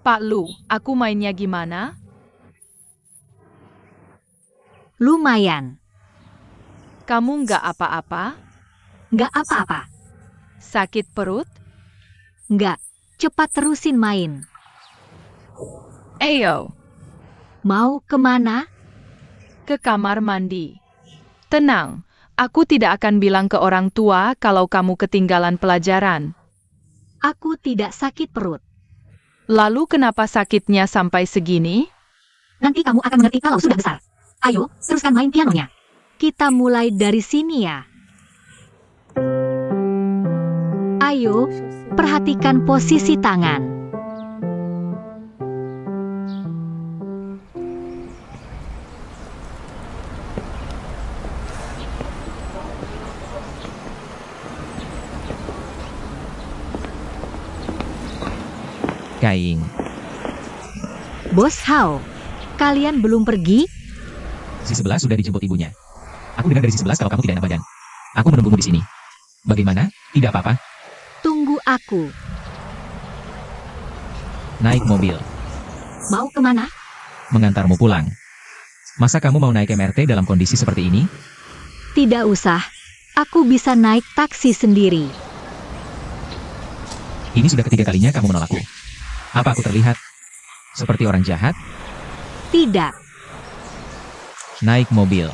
Pak Lu, aku mainnya gimana? Lumayan. Kamu nggak apa-apa? Nggak apa-apa. Sakit perut? Nggak. Cepat terusin main. Ayo, Mau kemana? ke kamar mandi. Tenang, aku tidak akan bilang ke orang tua kalau kamu ketinggalan pelajaran. Aku tidak sakit perut. Lalu kenapa sakitnya sampai segini? Nanti kamu akan mengerti kalau sudah besar. Ayo, teruskan main pianonya. Kita mulai dari sini ya. Ayo, perhatikan posisi tangan. Keing. Bos Hao, kalian belum pergi? Si 11 sudah dijemput ibunya. Aku dengar dari si 11 kalau kamu tidak enak badan. Aku menunggumu di sini. Bagaimana? Tidak apa-apa. Tunggu aku. Naik mobil. Mau kemana? Mengantarmu pulang. Masa kamu mau naik MRT dalam kondisi seperti ini? Tidak usah. Aku bisa naik taksi sendiri. Ini sudah ketiga kalinya kamu menolakku. Apa aku terlihat seperti orang jahat? Tidak. Naik mobil.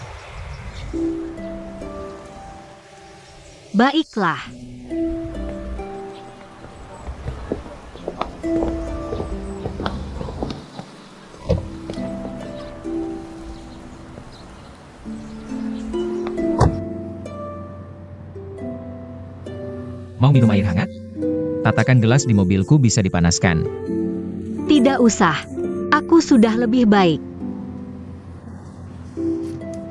Baiklah. Mau minum air hangat? Tatakan gelas di mobilku bisa dipanaskan. Tidak usah. Aku sudah lebih baik.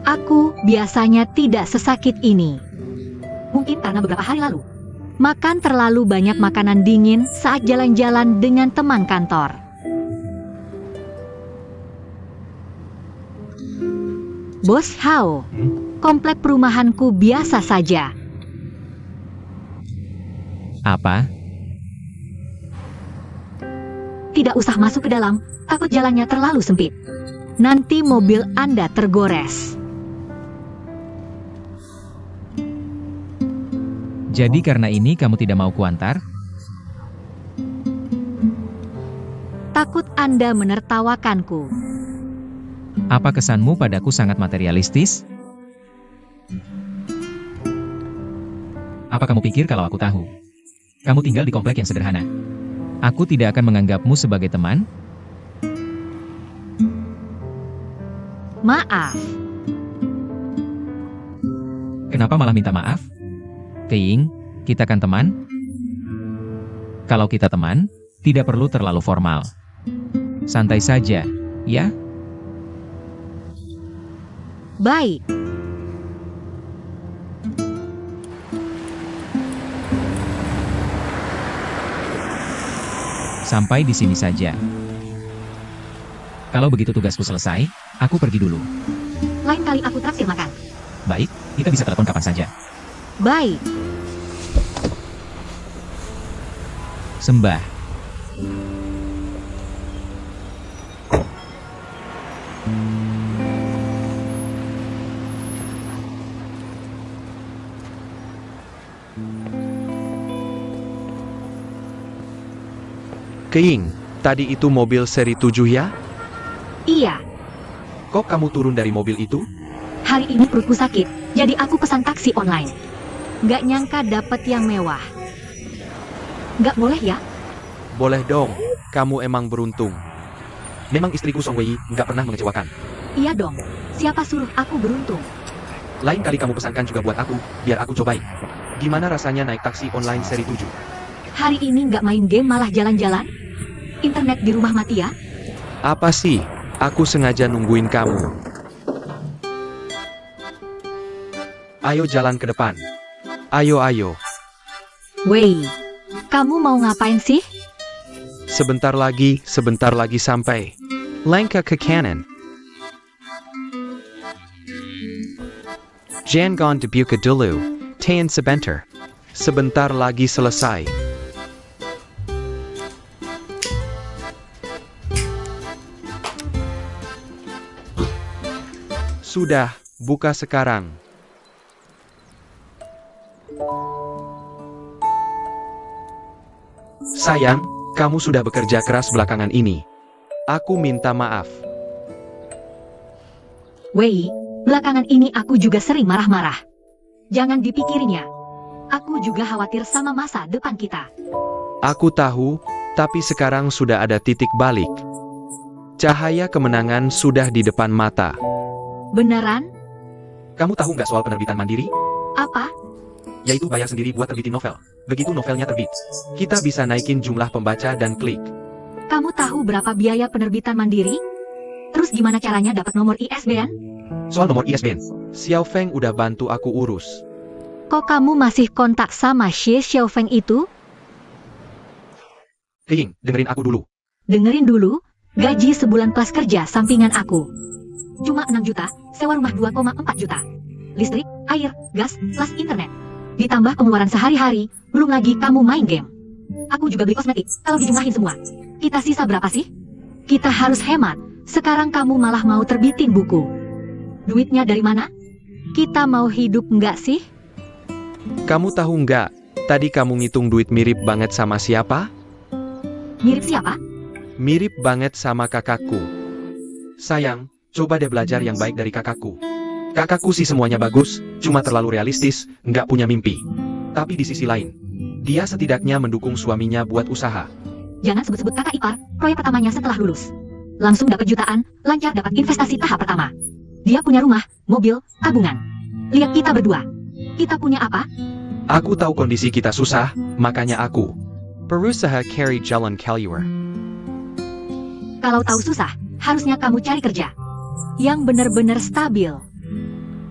Aku biasanya tidak sesakit ini. Mungkin karena beberapa hari lalu. Makan terlalu banyak makanan dingin saat jalan-jalan dengan teman kantor. Bos Hao, komplek perumahanku biasa saja. Apa? Tidak usah masuk ke dalam, takut jalannya terlalu sempit. Nanti mobil Anda tergores. Jadi karena ini kamu tidak mau kuantar? Takut Anda menertawakanku. Apa kesanmu padaku sangat materialistis? Apa kamu pikir kalau aku tahu? Kamu tinggal di komplek yang sederhana. Aku tidak akan menganggapmu sebagai teman? Maaf. Kenapa malah minta maaf? Keing, kita kan teman? Kalau kita teman, tidak perlu terlalu formal. Santai saja, ya? Baik. Sampai di sini saja. Kalau begitu tugasku selesai, aku pergi dulu. Lain kali aku traktir makan. Baik, kita bisa telepon kapan saja. Baik. Sembah. Keing, tadi itu mobil seri 7 ya? Iya, Kok kamu turun dari mobil itu? hari ini perutku sakit, jadi aku pesan taksi online. Nggak nyangka dapet yang mewah. Nggak boleh ya? Boleh dong, kamu emang beruntung. Memang istriku Song Wei nggak pernah mengecewakan. Iya dong. Siapa suruh aku beruntung? Lain kali kamu pesankan juga buat aku, biar aku cobain. Gimana rasanya naik taksi online seri 7? Hari ini nggak main game malah jalan-jalan? Internet di rumah mati ya? Apa sih? Aku sengaja nungguin kamu. Ayo jalan ke depan. Ayo, ayo. Wei, kamu mau ngapain sih? Sebentar lagi sampai. Langkah ke kanan. Jangan dibuka dulu. Tahan sebentar. Sebentar lagi selesai. Sudah, buka sekarang. Sayang, kamu sudah bekerja keras belakangan ini. Aku minta maaf. Wei, belakangan ini aku juga sering marah-marah. Jangan dipikirin ya. Aku juga khawatir sama masa depan kita. Aku tahu, tapi sekarang sudah ada titik balik. Cahaya kemenangan sudah di depan mata. Beneran? Kamu tahu nggak soal penerbitan mandiri? Apa? Yaitu bayar sendiri buat terbitin novel. Begitu novelnya terbit, kita bisa naikin jumlah pembaca dan klik. Kamu tahu berapa biaya penerbitan mandiri? Terus gimana caranya dapat nomor ISBN? Soal nomor ISBN, Xiao Feng udah bantu aku urus. Kok kamu masih kontak sama Xie Xiaofeng itu? Ting, dengerin aku dulu. Dengerin dulu, gaji sebulan plus kerja sampingan aku. Cuma 6 juta, sewa rumah 2,4 juta. Listrik, air, gas, plus internet. Ditambah pengeluaran sehari-hari, belum lagi kamu main game. Aku juga beli kosmetik, kalau dijumlahin semua. Kita sisa berapa sih? Kita harus hemat, sekarang kamu malah mau terbitin buku. Duitnya dari mana? Kita mau hidup nggak sih? Kamu tahu nggak, tadi kamu ngitung duit mirip banget sama siapa? Mirip siapa? Mirip banget sama kakakku. Sayang, coba deh belajar yang baik dari kakakku. Kakakku sih semuanya bagus, cuma terlalu realistis, nggak punya mimpi. Tapi di sisi lain, dia setidaknya mendukung suaminya buat usaha. Jangan sebut-sebut kakak ipar, proyek pertamanya setelah lulus. Langsung dapat jutaan, lancar dapat investasi tahap pertama. Dia punya rumah, mobil, tabungan. Lihat kita berdua. Kita punya apa? Aku tahu kondisi kita susah, makanya aku berusaha cari jalan keluar. Kalau tahu susah, harusnya kamu cari kerja yang benar-benar stabil.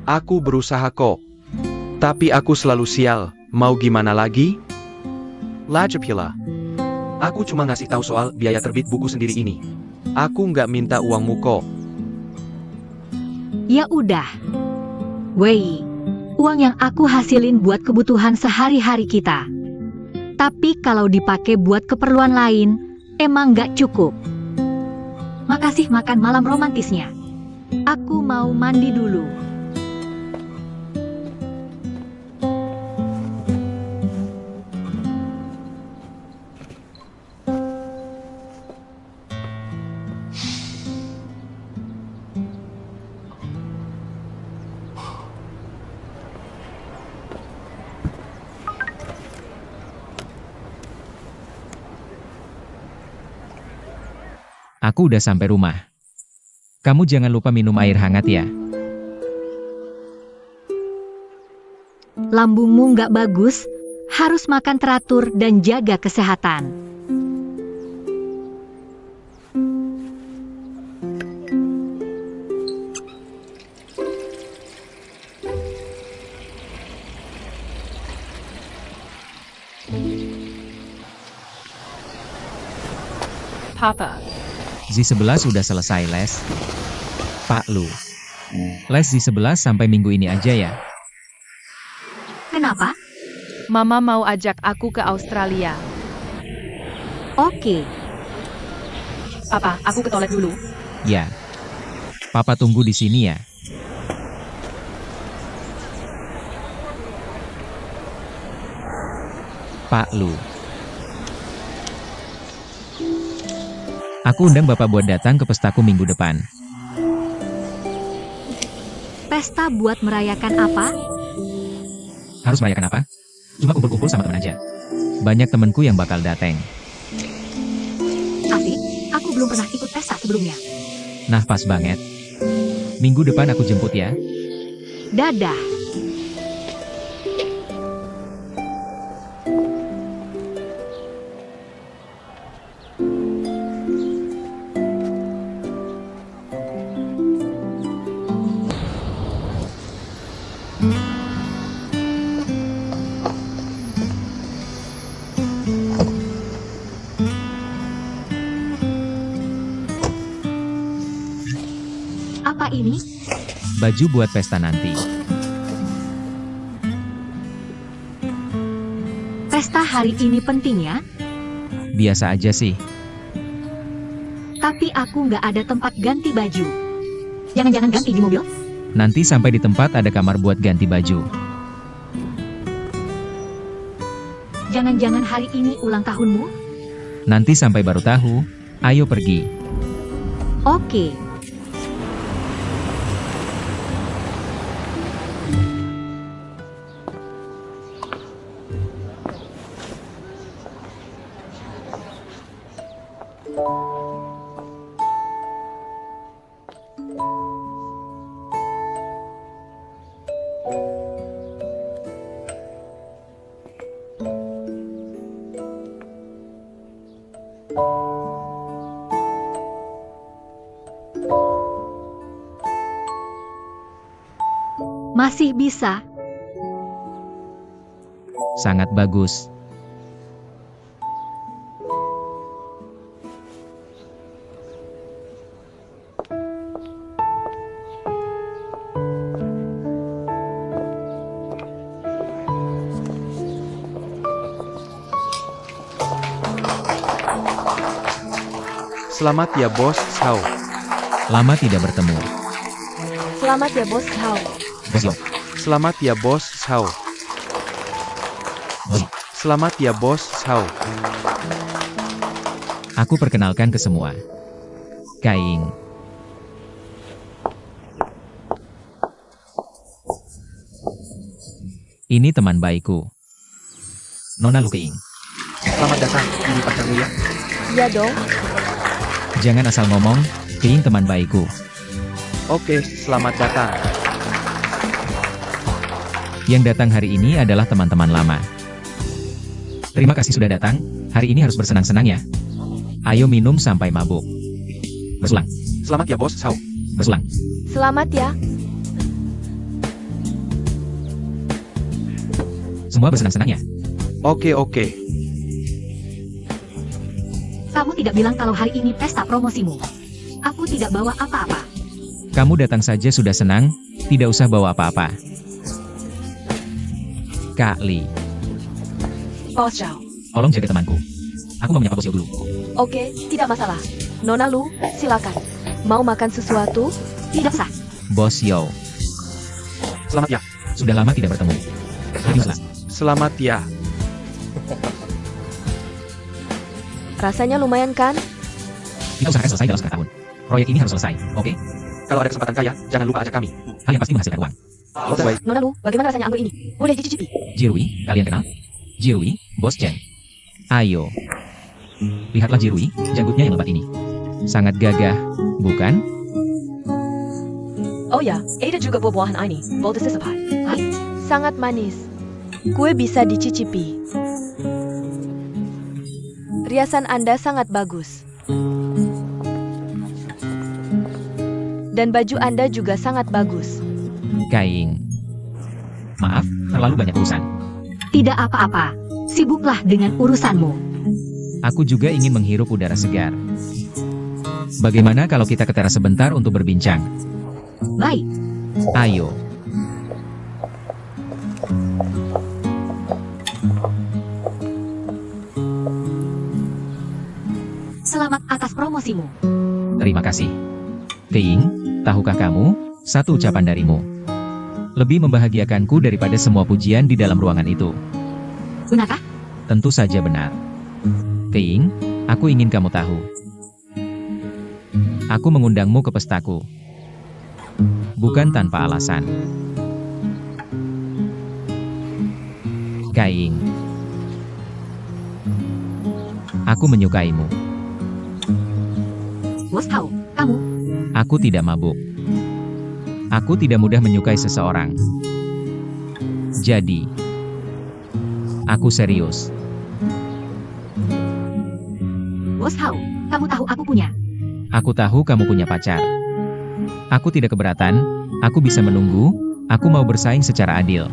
Aku berusaha kok. Tapi aku selalu sial, mau gimana lagi? Lajapila. Aku cuma ngasih tahu soal biaya terbit buku sendiri ini. Aku nggak minta uangmu kok. Ya udah. Wei, uang yang aku hasilin buat kebutuhan sehari-hari kita. Tapi kalau dipakai buat keperluan lain, emang nggak cukup. Makasih makan malam romantisnya. Aku mau mandi dulu. Aku udah sampai rumah. Kamu jangan lupa minum air hangat ya. Lambungmu nggak bagus, harus makan teratur dan jaga kesehatan. Papa. Z11 udah selesai les. Pak Lu. Les Z11 sampai minggu ini aja ya. Kenapa? Mama mau ajak aku ke Australia. Oke. Papa, aku ke toilet dulu. Ya. Papa tunggu di sini ya. Pak Lu. Aku undang Bapak buat datang ke pestaku minggu depan. Pesta buat merayakan apa? Harus merayakan apa? Cuma kumpul-kumpul sama teman aja. Banyak temenku yang bakal datang. Asik, aku belum pernah ikut pesta sebelumnya. Nah pas banget. Minggu depan aku jemput ya. Dadah. Apa ini? Baju buat pesta nanti. Pesta hari ini penting ya? Biasa aja sih. Tapi aku nggak ada tempat ganti baju. Jangan-jangan ganti di mobil? Nanti sampai di tempat ada kamar buat ganti baju. Jangan-jangan hari ini ulang tahunmu? Nanti sampai baru tahu. Ayo pergi. Oke. Masih bisa. Sangat bagus. Selamat ya bos Sao. Lama tidak bertemu. Selamat ya bos Hao. Bos Yo. Selamat ya bos Sao. Bos. Selamat ya bos Sao. Aku perkenalkan ke semua. Kaing. Ini teman baikku. Nona Lu Keing. Selamat datang di pacarmu ya. Iya dong. Jangan asal ngomong, Keing teman baikku. Oke, selamat datang. Yang datang hari ini adalah teman-teman lama. Terima kasih sudah datang, hari ini harus bersenang-senang ya. Ayo minum sampai mabuk. Bersulang, Selamat ya bos Sao. bersulang. Selamat ya. Semua bersenang-senang ya. Oke. Kamu tidak bilang kalau hari ini pesta promosimu. Aku tidak bawa apa-apa. Kamu datang saja sudah senang, tidak usah bawa apa-apa. Kak Li, Bos Zhao. tolong jaga temanku. Aku mau menyapa Bos Yo dulu. Oke, tidak masalah. Nona Lu, silakan. Mau makan sesuatu? Tidak usah. Bos Yo, Selamat ya. sudah lama tidak bertemu. Lebih usah. Selamat ya. Rasanya lumayan kan? Kita usahakan selesai dalam setengah tahun. Proyek ini harus selesai, oke? Kalau ada kesempatan kaya, jangan lupa ajak kami. Hal yang pasti menghasilkan uang. Baik. Nona Lu, bagaimana rasanya anggur ini? Boleh dicicipi? Jirui, kalian kenal? Jirui, Bos Chen. Ayo. Lihatlah Jirui, janggutnya yang lebat ini. Sangat gagah, bukan? Oh ya, ada juga buah-buahan ini. Boleh sesepai. Sangat manis. Kue bisa dicicipi. Riasan Anda sangat bagus. Dan baju Anda juga sangat bagus. Kaing. Maaf, terlalu banyak urusan. Tidak apa-apa. Sibuklah dengan urusanmu. Aku juga ingin menghirup udara segar. Bagaimana kalau kita ke teras sebentar untuk berbincang? Baik. Ayo. Selamat atas promosimu. Terima kasih. Keing, tahukah kamu, satu ucapan darimu lebih membahagiakanku daripada semua pujian di dalam ruangan itu. Benarkah? Tentu saja benar. Keing, aku ingin kamu tahu. Aku mengundangmu ke pestaku. Bukan tanpa alasan. Kaing. Aku menyukaimu. Bos tahu, kamu. Aku tidak mabuk. Aku tidak mudah menyukai seseorang. Jadi, aku serius. Bos Hao, kamu tahu aku punya. Aku tahu kamu punya pacar. Aku tidak keberatan, aku bisa menunggu, aku mau bersaing secara adil.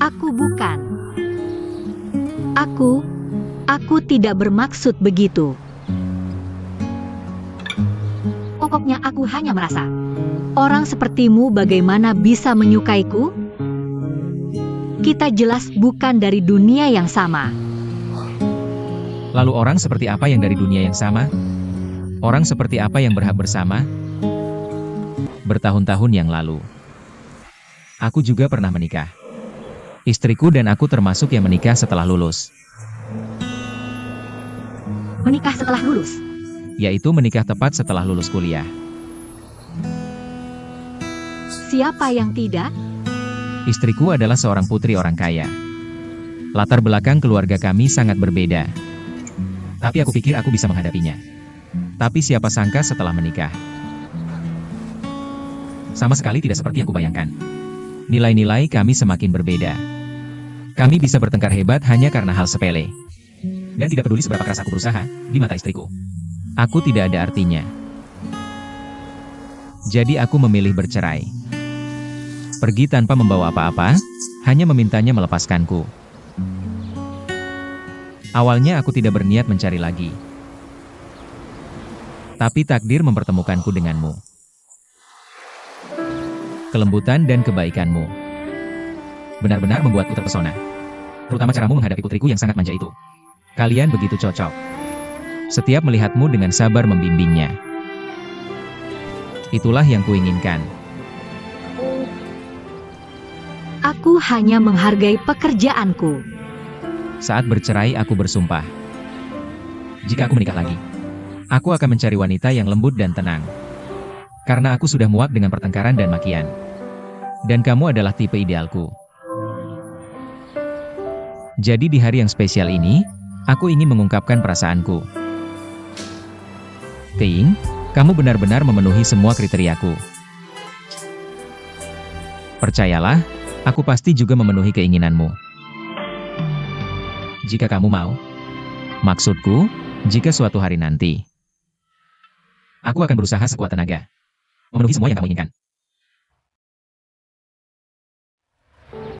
Aku bukan. Aku tidak bermaksud begitu. Pokoknya aku hanya merasa, orang sepertimu bagaimana bisa menyukaiku? Kita jelas bukan dari dunia yang sama. Lalu orang seperti apa yang dari dunia yang sama? Orang seperti apa yang berhak bersama? Bertahun-tahun yang lalu, aku juga pernah menikah. Istriku dan aku termasuk yang menikah setelah lulus. Menikah setelah lulus. Yaitu menikah tepat setelah lulus kuliah. Siapa yang tidak? Istriku adalah seorang putri orang kaya. Latar belakang keluarga kami sangat berbeda. Tapi aku pikir aku bisa menghadapinya. Tapi siapa sangka setelah menikah, sama sekali tidak seperti yang kubayangkan. Nilai-nilai kami semakin berbeda. Kami bisa bertengkar hebat hanya karena hal sepele. Dan tidak peduli seberapa keras aku berusaha, di mata istriku, aku tidak ada artinya. Jadi aku memilih bercerai. Pergi tanpa membawa apa-apa, hanya memintanya melepaskanku. Awalnya aku tidak berniat mencari lagi. Tapi takdir mempertemukanku denganmu. Kelembutan dan kebaikanmu benar-benar membuatku terpesona. Terutama caramu menghadapi putriku yang sangat manja itu. Kalian begitu cocok. Setiap melihatmu dengan sabar membimbingnya. Itulah yang kuinginkan. Aku hanya menghargai pekerjaanku. Saat bercerai aku bersumpah. Jika aku menikah lagi, aku akan mencari wanita yang lembut dan tenang. Karena aku sudah muak dengan pertengkaran dan makian. Dan kamu adalah tipe idealku. Jadi di hari yang spesial ini, aku ingin mengungkapkan perasaanku. Ting, kamu benar-benar memenuhi semua kriteriaku. Percayalah, aku pasti juga memenuhi keinginanmu. Jika kamu mau. Maksudku, jika suatu hari nanti, aku akan berusaha sekuat tenaga. Memenuhi semua yang kamu inginkan.